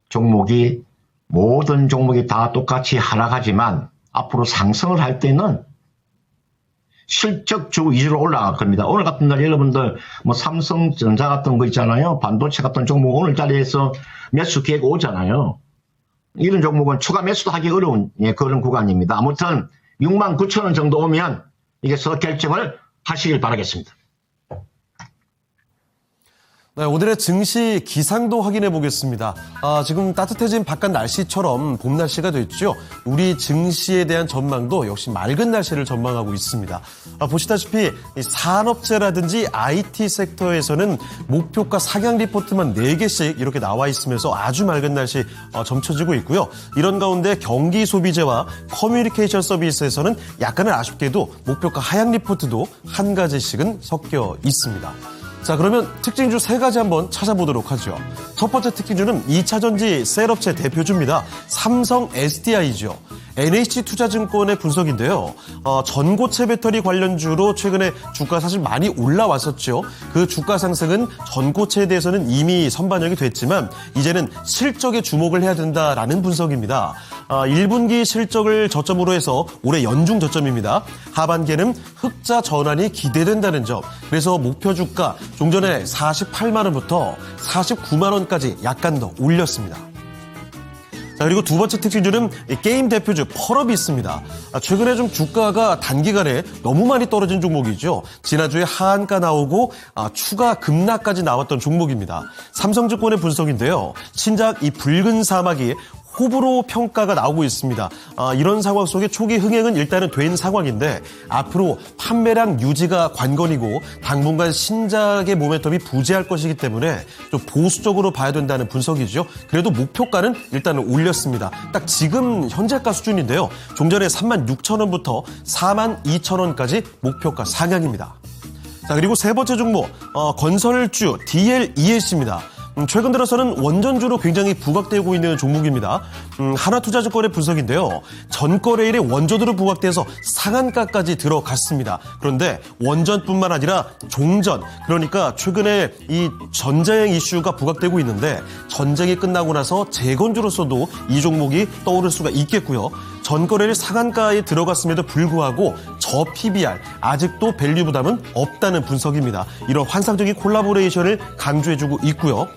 Speaker 4: 종목이 모든 종목이 다 똑같이 하락하지만 앞으로 상승을 할 때는 실적주 위주로 올라갈 겁니다. 오늘 같은 날 여러분들 뭐 삼성전자 같은 거 있잖아요. 반도체 같은 종목 오늘 자리에서 매수 기회가 오잖아요. 이런 종목은 추가 매수도 하기 어려운 그런 구간입니다. 아무튼 6만 9천 원 정도 오면 이게서 결정을 하시길 바라겠습니다.
Speaker 1: 네, 네, 오늘의 증시 기상도 확인해 보겠습니다. 지금 따뜻해진 바깥 날씨처럼 봄 날씨가 됐죠. 우리 증시에 대한 전망도 역시 맑은 날씨를 전망하고 있습니다. 보시다시피 이 산업재라든지 IT 섹터에서는 목표가 상향 리포트만 4개씩 이렇게 나와 있으면서 아주 맑은 날씨 점쳐지고 있고요. 이런 가운데 경기 소비재와 커뮤니케이션 서비스에서는 약간은 아쉽게도 목표가 하향 리포트도 한 가지씩은 섞여 있습니다. 자, 그러면 특징주 3가지 한번 찾아보도록 하죠. 첫 번째 특징주는 2차전지 셀업체 대표주입니다. 삼성 SDI죠. NH투자증권의 분석인데요. 전고체 배터리 관련주로 최근에 주가 사실 많이 올라왔었죠. 그 주가 상승은 전고체에 대해서는 이미 선반영이 됐지만 이제는 실적에 주목을 해야 된다라는 분석입니다. 1분기 실적을 저점으로 해서 올해 연중 저점입니다. 하반기에는 흑자 전환이 기대된다는 점. 그래서 목표 주가 종전에 48만 원부터 49만 원까지 약간 더 올렸습니다. 자, 그리고 두 번째 특징주는 게임 대표주 펄업이 있습니다. 최근에 좀 주가가 단기간에 너무 많이 떨어진 종목이죠. 지난주에 하한가 나오고 추가 급락까지 나왔던 종목입니다. 삼성증권의 분석인데요. 신작 이 붉은 사막이 호불호 평가가 나오고 있습니다. 이런 상황 속에 초기 흥행은 일단은 된 상황인데 앞으로 판매량 유지가 관건이고 당분간 신작의 모멘텀이 부재할 것이기 때문에 좀 보수적으로 봐야 된다는 분석이죠. 그래도 목표가는 일단은 올렸습니다. 딱 지금 현재가 수준인데요. 종전에 36,000원부터 42,000원까지 목표가 상향입니다. 자, 그리고 세 번째 종목 건설주 DLES입니다. 최근 들어서는 원전주로 굉장히 부각되고 있는 종목입니다. 하나투자증권의 분석인데요. 전거래일에 원전으로 부각돼서 상한가까지 들어갔습니다. 그런데 원전뿐만 아니라 종전, 그러니까 최근에 이 전쟁 이슈가 부각되고 있는데 전쟁이 끝나고 나서 재건주로서도 이 종목이 떠오를 수가 있겠고요. 전거래일 상한가에 들어갔음에도 불구하고 저 PBR, 아직도 밸류 부담은 없다는 분석입니다. 이런 환상적인 콜라보레이션을 강조해주고 있고요.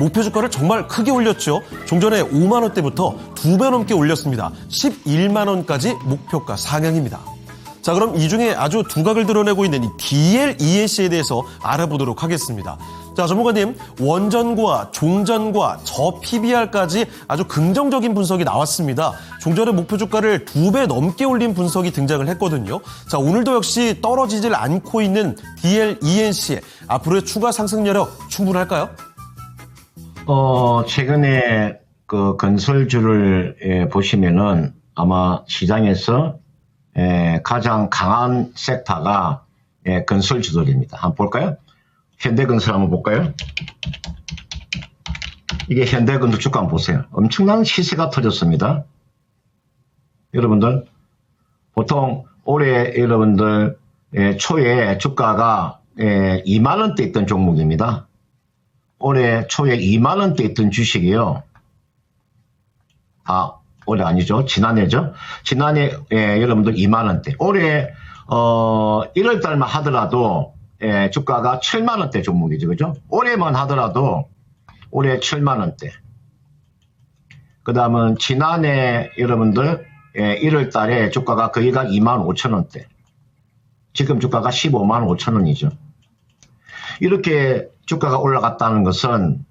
Speaker 1: 목표 주가를 정말 크게 올렸죠. 종전에 5만 원대부터 2배 넘게 올렸습니다. 11만 원까지 목표가 상향입니다. 자, 그럼 이 중에 아주 두각을 드러내고 있는 이 DLES에 대해서 알아보도록 하겠습니다. 자, 전문가님, 원전과 종전과 저 PBR까지 아주 긍정적인 분석이 나왔습니다. 종전의 목표 주가를 2배 넘게 올린 분석이 등장을 했거든요. 자, 오늘도 역시 떨어지질 않고 있는 DLENC, 앞으로의 추가 상승 여력 충분할까요?
Speaker 4: 최근에 그 건설주를 보시면은 아마 시장에서 가장 강한 섹터가 건설주들입니다. 한번 볼까요? 현대건설 한번 볼까요? 이게 현대건설 주가 한번 보세요. 엄청난 시세가 터졌습니다. 여러분들, 보통 올해 여러분들 초에 주가가 2만 원대 있던 종목입니다. 올해 초에 2만 원대 있던 주식이요. 올해 아니죠. 지난해죠. 지난해 여러분들 2만 원대. 올해 1월 달만 하더라도 주가가 7만 원대 종목이죠. 그죠? 올해만 하더라도 올해 7만 원대. 그다음은 지난해 여러분들 1월 달에 주가가 거기가 2만 5천 원대. 지금 주가가 15만 5천 원이죠. 이렇게 주가가 올라갔다는 것은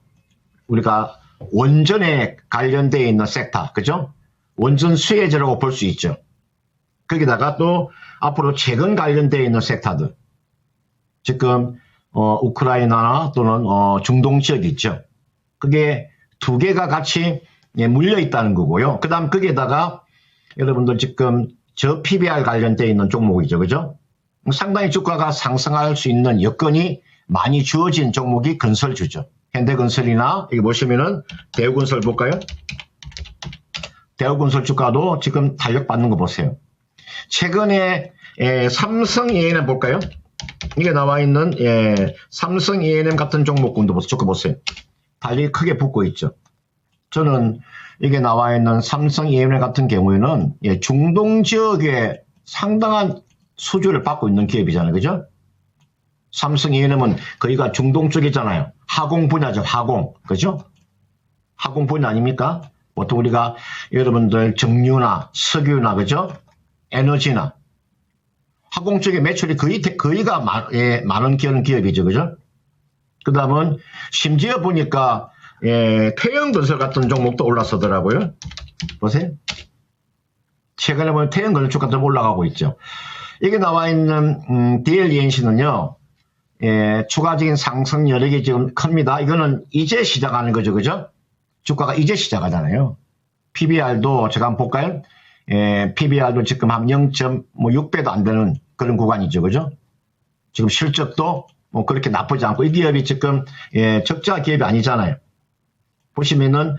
Speaker 4: 우리가 원전에 관련되어 있는 섹터, 그죠? 원전 수혜주라고 볼 수 있죠. 거기다가 또 앞으로 재건 관련되어 있는 섹터들. 지금 우크라이나나 또는 중동 지역이 있죠. 그게 두 개가 같이 물려 있다는 거고요. 그 다음 거기에다가 여러분들 지금 저 PBR 관련되어 있는 종목이죠. 그죠? 상당히 주가가 상승할 수 있는 여건이 많이 주어진 종목이 건설주죠. 현대건설이나 여기 보시면은 대우건설 볼까요? 대우건설 주가도 지금 탄력받는 거 보세요. 최근에 삼성 E&M 볼까요? 이게 나와 있는 삼성 E&M 같은 종목군도 주가 보세요. 달리 크게 붙고 있죠. 저는 이게 나와 있는 삼성 E&M 같은 경우에는 중동 지역에 상당한 수주를 받고 있는 기업이잖아요. 그죠? 삼성 E&M은 거기가 중동 쪽이잖아요. 화공 분야죠. 화공. 그죠? 화공 분야 아닙니까? 보통 우리가 여러분들 정유나 석유나 그죠? 에너지나 화공 쪽의 매출이 거의가 많은 기업이죠. 그죠? 그 다음은 심지어 보니까 태형건설 같은 종목도 올라서더라고요. 보세요. 최근에 보면 태형건설주가 좀 올라가고 있죠. 이게 나와 있는 DLENC는요. 추가적인 상승 여력이 지금 큽니다. 이거는 이제 시작하는 거죠. 그죠? 주가가 이제 시작하잖아요. PBR도 제가 한번 볼까요? PBR도 지금 한 0.6배도 안 되는 그런 구간이죠. 그죠? 지금 실적도 뭐 그렇게 나쁘지 않고 이 기업이 지금 적자 기업이 아니잖아요. 보시면은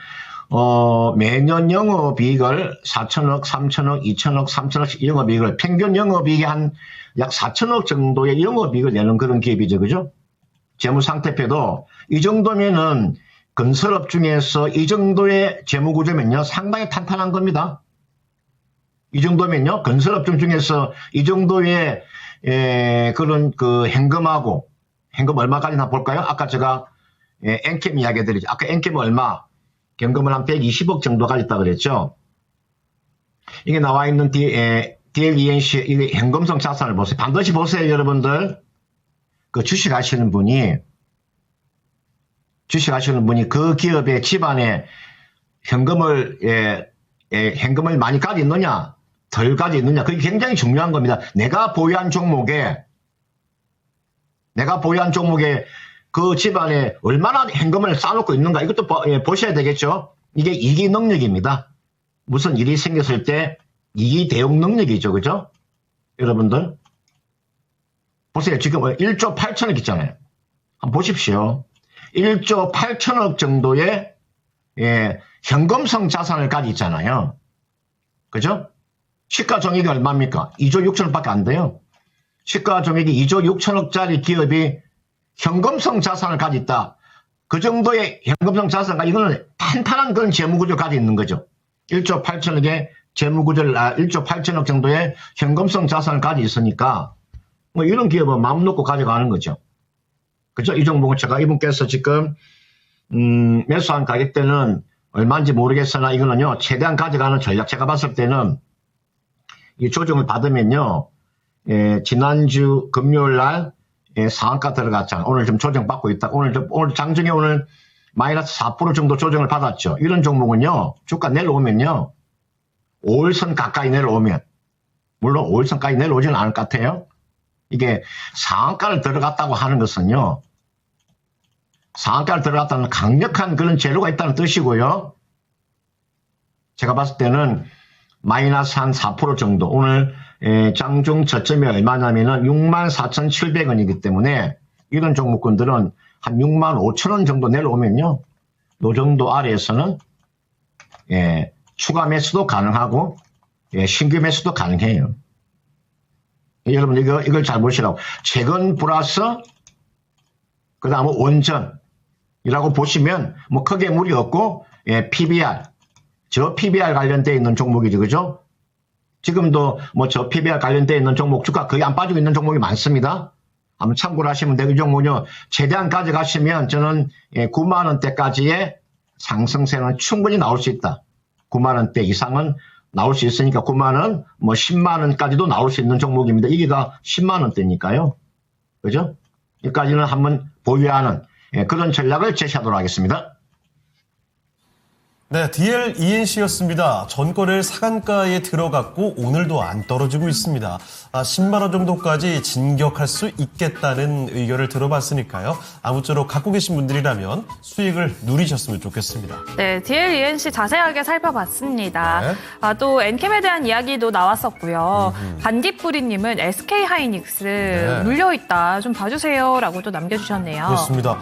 Speaker 4: 매년 영업이익을 4천억, 3천억, 2천억, 3천억씩 영업이익을 평균 영업이익이 한 약 4천억 정도의 영업이익을 내는 그런 기업이죠. 그죠? 재무상태표도 이 정도면은 건설업 중에서 이 정도의 재무구조면요 상당히 탄탄한 겁니다. 이 정도면요 건설업 중에서 이 정도의 그런 그 현금하고 현금 얼마까지나 볼까요? 아까 제가 엔캠 이야기 드리죠. 아까 엔캠 얼마? 현금을 한 120억 정도가 있다 그랬죠. 이게 나와 있는 DLENC 이게 현금성 자산을 보세요. 반드시 보세요, 여러분들. 그 주식하시는 분이 그 기업의 집안에 현금을 많이 가지고 있느냐, 덜 가지고 있느냐, 그게 굉장히 중요한 겁니다. 내가 보유한 종목에 그 집안에 얼마나 현금을 쌓아놓고 있는가 이것도 보셔야 되겠죠. 이게 이기 능력입니다. 무슨 일이 생겼을 때 이기 대응 능력이죠. 그죠? 여러분들 보세요. 지금 1조 8천억 있잖아요. 한번 보십시오. 1조 8천억 정도의 현금성 자산을 가지고 있잖아요. 그죠? 시가총액이 얼마입니까? 2조 6천억밖에 안 돼요. 시가총액이 2조 6천억짜리 기업이 현금성 자산을 가지고 있다. 그 정도의 현금성 자산과 이거는 탄탄한 그런 재무구조를 가지고 있는 거죠. 1조 8천억의 재무구조를, 1조 8천억 정도의 현금성 자산을 가지고 있으니까 뭐 이런 기업은 마음 놓고 가져가는 거죠. 그죠? 이 종목은 제가 이분께서 지금 매수한 가격대는 얼마인지 모르겠으나 이거는요 최대한 가져가는 전략. 제가 봤을 때는 이 조정을 받으면요 지난주 금요일 날 상한가 들어갔잖아요. 오늘 좀 조정받고 있다. 오늘 장중에 오늘 마이너스 4% 정도 조정을 받았죠. 이런 종목은요 주가 내려오면요 5일선 가까이 내려오면, 물론 5일선까지 내려오지는 않을 것 같아요. 이게 상한가를 들어갔다고 하는 것은요 상한가를 들어갔다는 강력한 그런 재료가 있다는 뜻이고요. 제가 봤을 때는 마이너스 한 4% 정도, 오늘 장중 저점이 얼마냐면은 64,700원이기 때문에 이런 종목군들은 한 65,000원 정도 내려오면요 이 정도 아래에서는 추가 매수도 가능하고 신규 매수도 가능해요. 여러분 이걸 잘 보시라고. 최근 플러스 그 다음에 원전이라고 보시면 뭐 크게 무리 없고 PBR, 저 PBR 관련되어 있는 종목이죠. 그죠? 지금도 뭐 저 PBR 관련되어 있는 종목 주가 거의 안 빠지고 있는 종목이 많습니다. 한번 참고를 하시면 되고, 이 종목은요 최대한 가져가시면 저는 9만원대까지의 상승세는 충분히 나올 수 있다. 9만원대 이상은 나올 수 있으니까 9만원, 뭐 10만원까지도 나올 수 있는 종목입니다. 이게 다 10만원대니까요. 그죠? 여기까지는 한번 보유하는 그런 전략을 제시하도록 하겠습니다.
Speaker 1: 네, DLENC였습니다. 전거래일 상한가에 들어갔고 오늘도 안 떨어지고 있습니다. 10만 원 정도까지 진격할 수 있겠다는 의견을 들어봤으니까요. 아무쪼록 갖고 계신 분들이라면 수익을 누리셨으면 좋겠습니다.
Speaker 2: 네, DLENC 자세하게 살펴봤습니다.
Speaker 1: 네.
Speaker 2: 또 엔캠에 대한 이야기도 나왔었고요. 반딧불이님은 SK하이닉스
Speaker 1: 네.
Speaker 2: 물려있다. 좀 봐주세요. 라고 또 남겨주셨네요.
Speaker 1: 그렇습니다.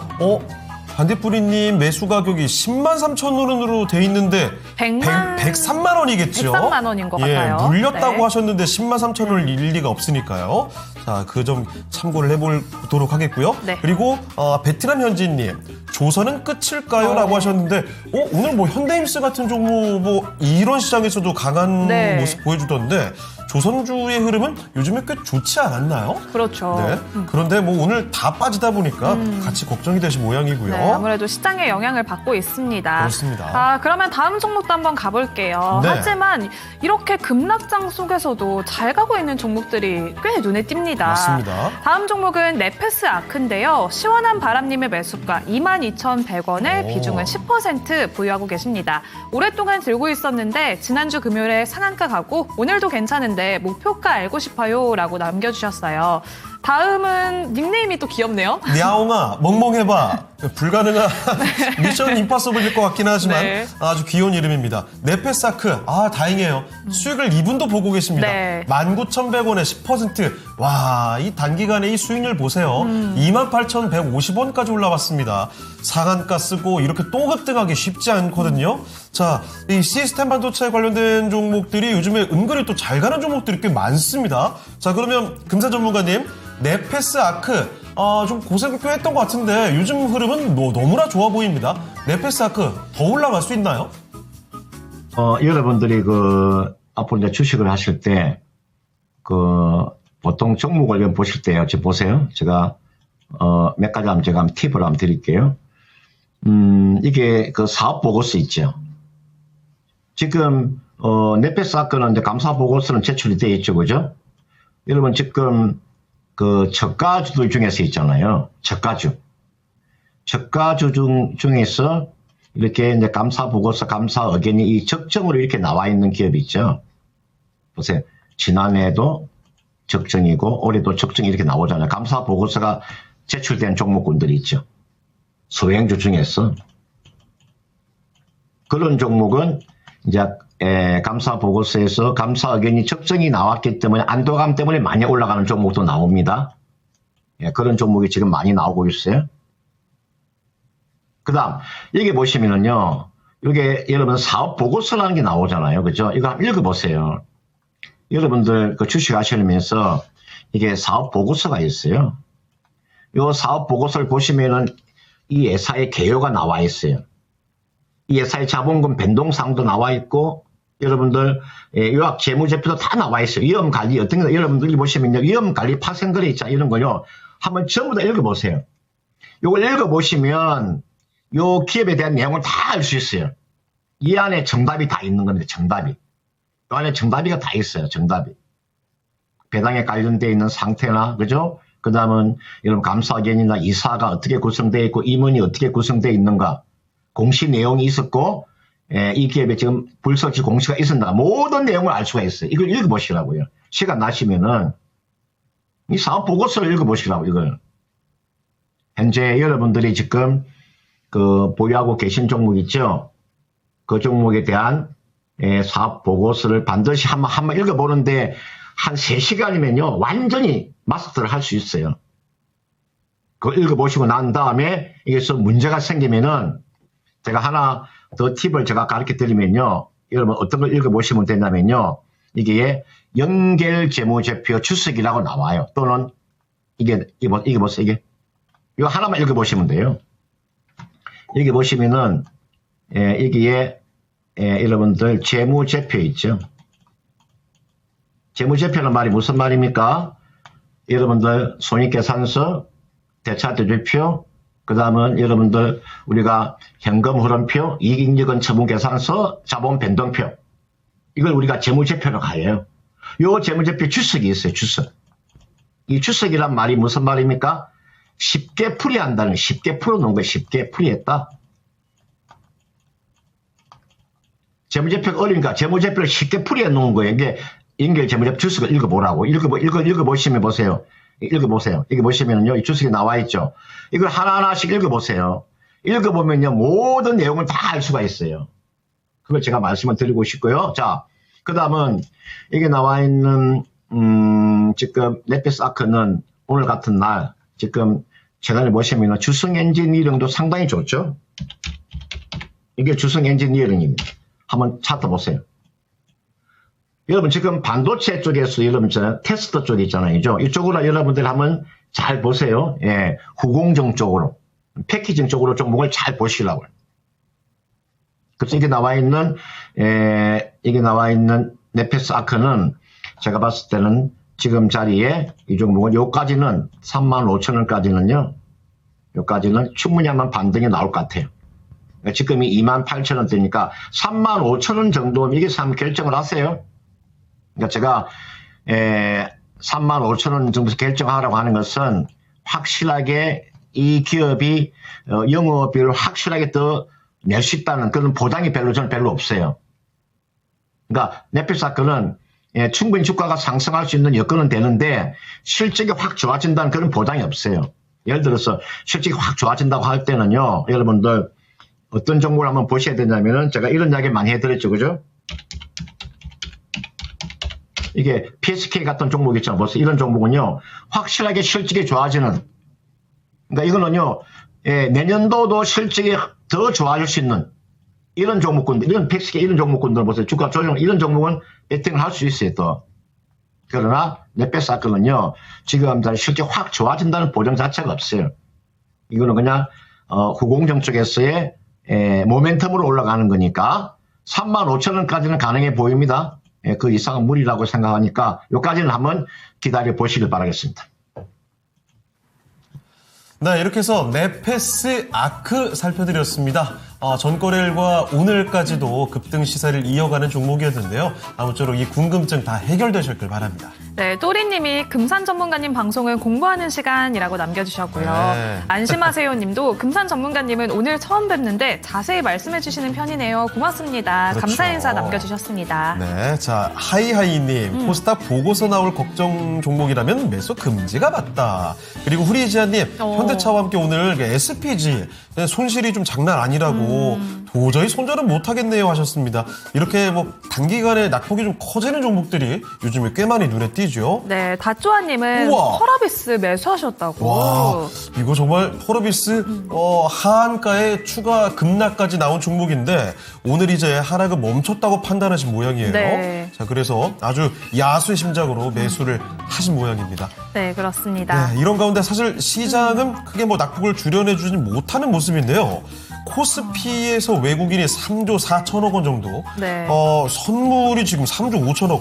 Speaker 1: 반딧불이님 매수 가격이 10만 3천 원으로 돼 있는데 103만 원이겠죠?
Speaker 2: 103만 원인 것 같아요.
Speaker 1: 물렸다고
Speaker 2: 네.
Speaker 1: 하셨는데 10만 3천 원을 일리가 없으니까요. 자, 그 점 참고를 해보도록 하겠고요.
Speaker 2: 네.
Speaker 1: 그리고 베트남 현지님, 조선은 끝일까요? 라고 하셨는데 오늘 뭐 현대임스 같은 종목 뭐 이런 시장에서도 강한
Speaker 2: 네.
Speaker 1: 모습 보여주던데 조선주의 흐름은 요즘에 꽤 좋지 않았나요?
Speaker 2: 그렇죠.
Speaker 1: 네. 그런데 뭐 오늘 다 빠지다 보니까 같이 걱정이 되신 모양이고요.
Speaker 2: 네, 아무래도 시장의 영향을 받고 있습니다.
Speaker 1: 그렇습니다.
Speaker 2: 그러면 다음 종목도 한번 가볼게요.
Speaker 1: 네.
Speaker 2: 하지만 이렇게 급락장 속에서도 잘 가고 있는 종목들이 꽤 눈에 띕니다.
Speaker 1: 맞습니다.
Speaker 2: 다음 종목은 네페스 아크인데요. 시원한 바람님의 매수가 22,100원을
Speaker 1: 오.
Speaker 2: 비중은 10% 보유하고 계십니다. 오랫동안 들고 있었는데 지난주 금요일에 상한가 가고 오늘도 괜찮은데 목표가 알고 싶어요 라고 남겨주셨어요. 다음은 닉네임이 또 귀엽네요.
Speaker 1: 냐옹아 멍멍해봐. 불가능한 미션 임파서블일 것 같긴 하지만
Speaker 2: 네.
Speaker 1: 아주 귀여운 이름입니다. 네페사크. 다행이에요. 수익을 이분도 보고 계십니다.
Speaker 2: 네.
Speaker 1: 19,100원에 10%. 와, 이 단기간에 이 수익률 보세요. 28,150원까지 올라왔습니다. 상한가 쓰고 이렇게 또 급등하기 쉽지 않거든요. 자, 이 시스템 반도체 관련된 종목들이 요즘에 은근히 또 잘 가는 종목들이 꽤 많습니다. 자, 그러면 금사 전문가님, 네페스 아크 좀 고생을 꽤 했던 것 같은데 요즘 흐름은 너무나 좋아 보입니다. 네페스 아크 더 올라갈 수 있나요?
Speaker 4: 여러분들이 앞으로 이제 주식을 하실 때 보통 종목 관련 보실 때요. 지금 보세요. 제가 몇 가지 제가 팁을 한번 드릴게요. 이게 사업 보고서 있죠. 지금 네페스 아크는 이제 감사 보고서는 제출이 돼 있죠, 그죠? 여러분 지금 저가주들 중에서 있잖아요. 저가주 중에서 이렇게 이제 감사 보고서, 감사 의견이 이 적정으로 이렇게 나와 있는 기업이 있죠. 보세요. 지난해에도 적정이고 올해도 적정이 이렇게 나오잖아요. 감사 보고서가 제출된 종목군들이 있죠. 소행주 중에서 그런 종목은 이제 감사 보고서에서 감사 의견이 적정이 나왔기 때문에 안도감 때문에 많이 올라가는 종목도 나옵니다. 그런 종목이 지금 많이 나오고 있어요. 그 다음, 여기 보시면은요, 이게 여러분 사업 보고서라는 게 나오잖아요. 그죠? 이거 한번 읽어보세요. 여러분들 주식 하시면서 이게 사업 보고서가 있어요. 이 사업 보고서를 보시면은 이 회사의 개요가 나와 있어요. 이 회사의 자본금 변동사항도 나와 있고, 여러분들 요약 재무제표도 다 나와 있어요. 위험관리 어떤 거 여러분들이 보시면요, 위험관리 파생거래 있잖아요. 이런 거요. 한번 전부 다 읽어보세요. 요걸 읽어보시면 요 기업에 대한 내용을 다 알 수 있어요. 이 안에 정답이 다 있는 겁니다. 정답이. 요 안에 정답이가 다 있어요. 정답이. 배당에 관련되어 있는 상태나, 그죠? 그 다음은 여러분 감사의견이나 이사가 어떻게 구성되어 있고 임원이 어떻게 구성되어 있는가, 공시 내용이 있었고, 이 기업에 지금 불설치 공시가 있었나, 모든 내용을 알 수가 있어요. 이걸 읽어보시라고요. 시간 나시면은 이 사업 보고서를 읽어보시라고, 이걸. 현재 여러분들이 지금 보유하고 계신 종목 있죠? 그 종목에 대한 사업 보고서를 반드시 한번 읽어보는데 한 3시간이면요, 완전히 마스터를 할 수 있어요. 그걸 읽어보시고 난 다음에 이게서 문제가 생기면은 제가 하나 더 팁을 제가 가르쳐 드리면요, 여러분 어떤 걸 읽어보시면 되냐면요, 이게 연결재무제표 주석이라고 나와요. 또는 이게 보세요. 이거 하나만 읽어보시면 돼요. 여기 보시면은 여기에 여러분들 재무제표 있죠. 재무제표는 말이 무슨 말입니까? 여러분들 손익계산서, 대차대조표, 그 다음은 여러분들 우리가 현금 흐름표, 이익잉여건 처분계산서, 자본 변동표, 이걸 우리가 재무제표로 가요. 요 재무제표 주석이 있어요. 주석. 이 주석이란 말이 무슨 말입니까? 쉽게 풀이한다는, 쉽게 풀어놓은 거예요. 쉽게 풀이했다. 재무제표가 어려우니까 재무제표를 쉽게 풀이해놓은 거예요. 이게 연결 재무제표 주석을 읽어보라고. 읽어보시면 보세요. 읽어보세요. 여기 보시면요, 이 주석이 나와 있죠. 이걸 하나하나씩 읽어보세요. 읽어보면요, 모든 내용을 다 알 수가 있어요. 그걸 제가 말씀을 드리고 싶고요. 자, 그 다음은 여기 나와 있는 지금 네페스 아크는 오늘 같은 날 지금 최근에 보시면 주성 엔지니어링도 상당히 좋죠. 이게 주성 엔지니어링입니다. 한번 찾아보세요. 여러분 지금 반도체 쪽에서 여러분 테스트 쪽 있잖아요. 이쪽으로 여러분들 한번 잘 보세요. 예, 후공정 쪽으로, 패키징 쪽으로 종목을 잘 보시라고요. 그래서 이게 나와 있는 네페스 아크는 제가 봤을 때는 지금 자리에 이 종목은 요까지는 35,000원까지는요. 요까지는 충분히 한번 반등이 나올 것 같아요. 지금이 28,000원대니까 35,000원 정도면 이게 한번 결정을 하세요. 그러니까 제가 35,000원 정도에서 결정하라고 하는 것은 확실하게 이 기업이 영업비를 확실하게 더 낼 수 있다는 그런 보장이 저는 별로 없어요. 그러니까 넷플사건은 충분히 주가가 상승할 수 있는 여건은 되는데 실적이 확 좋아진다는 그런 보장이 없어요. 예를 들어서 실적이 확 좋아진다고 할 때는요. 여러분들 어떤 종목을 한번 보셔야 되냐면은 제가 이런 이야기 많이 해드렸죠. 그죠? 이게 PSK 같은 종목 있잖아요. 벌써 이런 종목은요. 확실하게 실적이 좋아지는 그러니까 이거는요. 내년도도 실적이 더 좋아질 수 있는 이런 종목군들, 이런 PSK 이런 종목군들 보세요. 주가 조정 이런 종목은 배팅을 할 수 있어요. 또. 그러나 넷플사건은요. 지금 실적이 확 좋아진다는 보장 자체가 없어요. 이거는 그냥 후공정 쪽에서의 모멘텀으로 올라가는 거니까 35,000원까지는 가능해 보입니다. 그 이상은 무리라고 생각하니까 여기까지는 한번 기다려 보시길 바라겠습니다.
Speaker 1: 네, 이렇게 해서 넷패스 아크 살펴드렸습니다. 전거래일과 오늘까지도 급등 시세를 이어가는 종목이었는데요. 아무쪼록 이 궁금증 다 해결되셨길 바랍니다.
Speaker 2: 네, 또리님이 금산 전문가님 방송은 공부하는 시간이라고 남겨주셨고요.
Speaker 1: 네.
Speaker 2: 안심하세요 님도 금산 전문가님은 오늘 처음 뵙는데 자세히 말씀해 주시는 편이네요. 고맙습니다.
Speaker 1: 그렇죠.
Speaker 2: 감사 인사 남겨주셨습니다.
Speaker 1: 네, 자 하이하이님 코스닥 보고서 나올 걱정 종목이라면 매수 금지가 맞다. 그리고 후리지아님 현대차와 함께 오늘 SPG 손실이 좀 장난 아니라고 도저히 손절은 못하겠네요 하셨습니다. 이렇게 뭐 단기간에 낙폭이 좀 커지는 종목들이 요즘에 꽤 많이 눈에 띄죠.
Speaker 2: 네, 다쪼아님은
Speaker 1: 우와.
Speaker 2: 펄어비스 매수하셨다고.
Speaker 1: 와, 이거 정말 펄어비스 하한가에 추가 급락까지 나온 종목인데 오늘 이제 하락은 멈췄다고 판단하신 모양이에요.
Speaker 2: 네.
Speaker 1: 자, 그래서 아주 야수의 심작으로 매수를 하신 모양입니다.
Speaker 2: 네, 그렇습니다.
Speaker 1: 네, 이런 가운데 사실 시장은 크게 뭐 낙폭을 줄여내주지 못하는 모습인데요. 코스피에서 외국인이 3조 4천억 원 정도,
Speaker 2: 네.
Speaker 1: 선물이 지금 3조 5천억,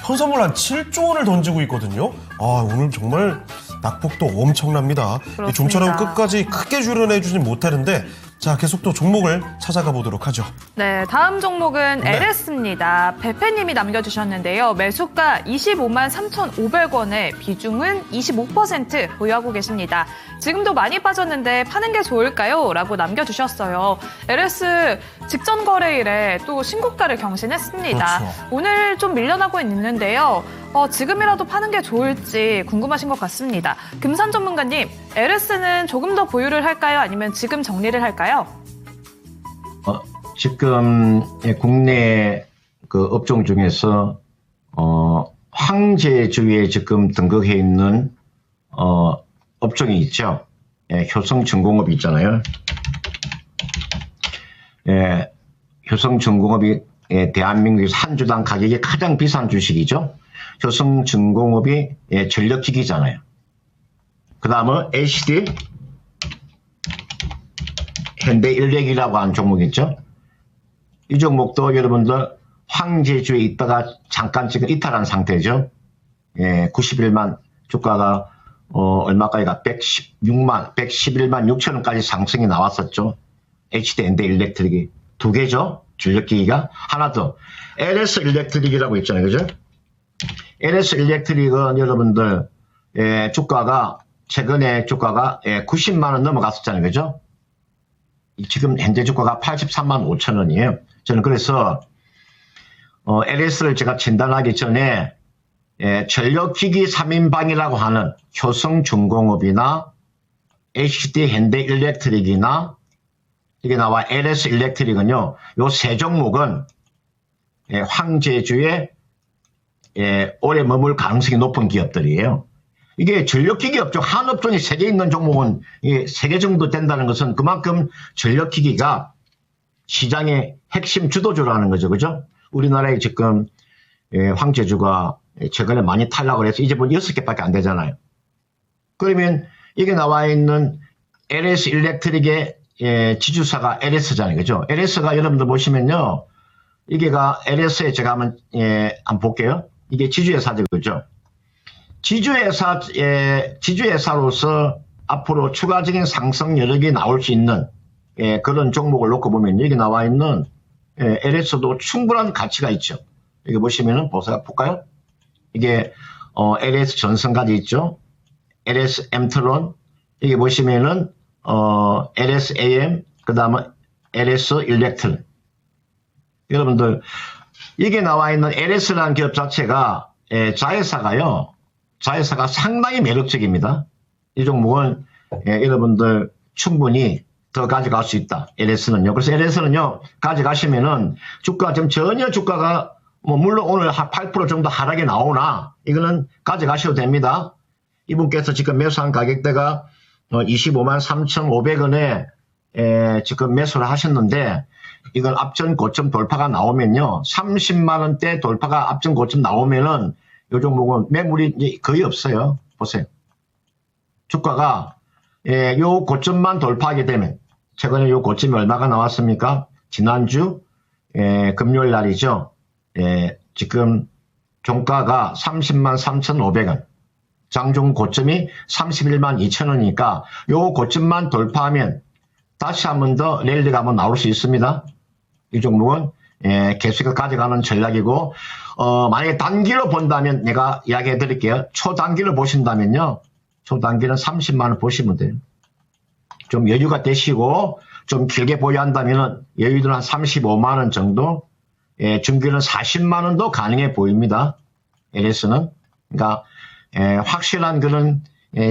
Speaker 1: 현선물 한 7조 원을 던지고 있거든요. 오늘 정말 낙폭도 엄청납니다.
Speaker 2: 그렇습니다.
Speaker 1: 이 좀처럼 끝까지 크게 줄여내주진 못하는데 자, 계속 또 종목을 찾아가 보도록 하죠.
Speaker 2: 네, 다음 종목은
Speaker 1: 네.
Speaker 2: LS입니다. 배페님이 남겨주셨는데요. 매수가 25만 3,500원에 비중은 25% 보유하고 계십니다. 지금도 많이 빠졌는데 파는 게 좋을까요? 라고 남겨주셨어요. LS 직전 거래일에 또 신고가를 경신했습니다.
Speaker 1: 그렇죠.
Speaker 2: 오늘 좀 밀려나고 있는데요. 지금이라도 파는 게 좋을지 궁금하신 것 같습니다. 금산 전문가님, LS는 조금 더 보유를 할까요? 아니면 지금 정리를 할까요?
Speaker 4: 지금 국내 그 업종 중에서 황제주에 지금 등극해 있는 업종이 있죠. 효성중공업이 있잖아요. 효성중공업이 대한민국에서 한 주당 가격이 가장 비싼 주식이죠. 효성중공업이 전력기기잖아요. 그 다음은 HD 현대인력이라고 하는 종목이 있죠. 이 종목도 여러분들 황제주에 있다가 잠깐 지금 이탈한 상태죠. 91만 주가가 얼마까지가 111만 6천원까지 상승이 나왔었죠. HD 현대일렉트릭이 두 개죠. 전력기기가 하나 더 LS 일렉트릭이라고 있잖아요. 그죠? LS 일렉트릭은 여러분들 주가가 최근에 주가가 90만 원 넘어갔었잖아요. 그죠? 지금 현재 주가가 83만 5천 원이에요. 저는 그래서 LS를 제가 진단하기 전에 전력기기 3인방이라고 하는 효성중공업이나 HD 현대일렉트릭이나 이게 나와 LS 일렉트릭은요. 요 세 종목은 황제주에 오래 머물 가능성이 높은 기업들이에요. 이게 전력기기 업종, 한 업종이 3개 있는 종목은 3개 정도 된다는 것은 그만큼 전력기기가 시장의 핵심 주도주라는 거죠. 그죠? 우리나라에 지금 황제주가 최근에 많이 탈락을 해서 이제 뭐 6개밖에 안 되잖아요. 그러면 이게 나와 있는 LS 일렉트릭의 지주사가 LS잖아요. 그죠? LS가 여러분들 보시면요. 이게가 LS에 제가 한번 볼게요. 이게 지주회사죠, 그죠? 지주회사로서 앞으로 추가적인 상승 여력이 나올 수 있는 그런 종목을 놓고 보면 여기 나와 있는 LS도 충분한 가치가 있죠. 여기 보시면은 볼까요? 이게 LS 전선까지 있죠. LS 엠트론 여기 보시면은 LS AM 그다음에 LS 일렉트론. 여러분들 이게 나와 있는 LS라는 기업 자체가 자회사가 상당히 매력적입니다. 이 종목은 여러분들 충분히 더 가져갈 수 있다. LS는요. 그래서 LS는요 가져가시면은 주가 지금 전혀 주가가 물론 오늘 8% 정도 하락이 나오나 이거는 가져가셔도 됩니다. 이분께서 지금 매수한 가격대가 25만 3,500원에 지금 매수를 하셨는데 이건 앞전 고점 돌파가 나오면요 30만 원대 돌파가 앞전 고점 나오면은 이 종목은 매물이 거의 없어요. 보세요. 주가가 요 고점만 돌파하게 되면 최근에 요 고점이 얼마가 나왔습니까? 지난주 금요일 날이죠. 지금 종가가 30만 3,500원. 장중 고점이 31만 2천원이니까 요 고점만 돌파하면 다시 한 번 더 랠리가 한번 나올 수 있습니다. 이 종목은 계속해서 가져가는 전략이고 만약에 단기로 본다면 내가 이야기해 드릴게요. 초단기로 보신다면요. 초단기는 30만 원 보시면 돼요. 좀 여유가 되시고 좀 길게 보유한다면 여유도 한 35만 원 정도 중기는 40만 원도 가능해 보입니다. LS는. 그러니까 확실한 그런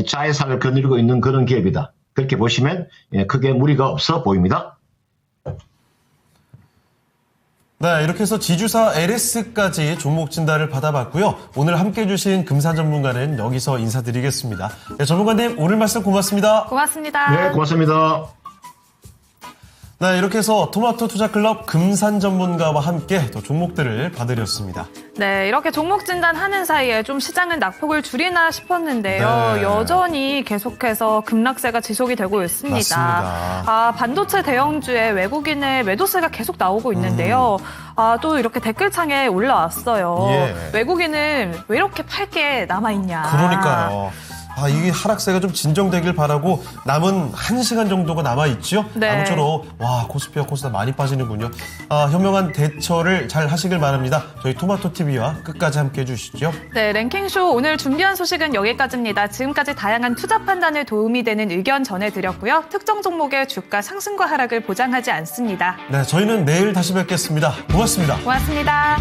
Speaker 4: 자회사를 거느리고 있는 그런 기업이다. 그렇게 보시면 크게 무리가 없어 보입니다.
Speaker 1: 네, 이렇게 해서 지주사 LS까지 종목 진단을 받아봤고요. 오늘 함께해 주신 금산 전문가는 여기서 인사드리겠습니다. 네, 전문가님 오늘 말씀 고맙습니다.
Speaker 2: 고맙습니다.
Speaker 4: 네, 고맙습니다.
Speaker 1: 네, 이렇게 해서 토마토 투자클럽 금산 전문가와 함께 또 종목들을 봐드렸습니다.
Speaker 2: 네, 이렇게 종목 진단하는 사이에 좀 시장은 낙폭을 줄이나 싶었는데요.
Speaker 1: 네.
Speaker 2: 여전히 계속해서 급락세가 지속이 되고 있습니다.
Speaker 1: 맞습니다.
Speaker 2: 반도체 대형주에 외국인의 매도세가 계속 나오고 있는데요. 또 이렇게 댓글창에 올라왔어요.
Speaker 1: 예.
Speaker 2: 외국인은 왜 이렇게 팔 게 남아있냐.
Speaker 1: 그러니까요. 이 하락세가 좀 진정되길 바라고 남은 1시간 정도가 남아있죠?
Speaker 2: 네.
Speaker 1: 아무쪼록 코스피와 코스닥 많이 빠지는군요. 현명한 대처를 잘 하시길 바랍니다. 저희 토마토TV와 끝까지 함께 해주시죠.
Speaker 2: 네, 랭킹쇼 오늘 준비한 소식은 여기까지입니다. 지금까지 다양한 투자 판단에 도움이 되는 의견 전해드렸고요. 특정 종목의 주가 상승과 하락을 보장하지 않습니다.
Speaker 1: 네, 저희는 내일 다시 뵙겠습니다. 고맙습니다.
Speaker 2: 고맙습니다.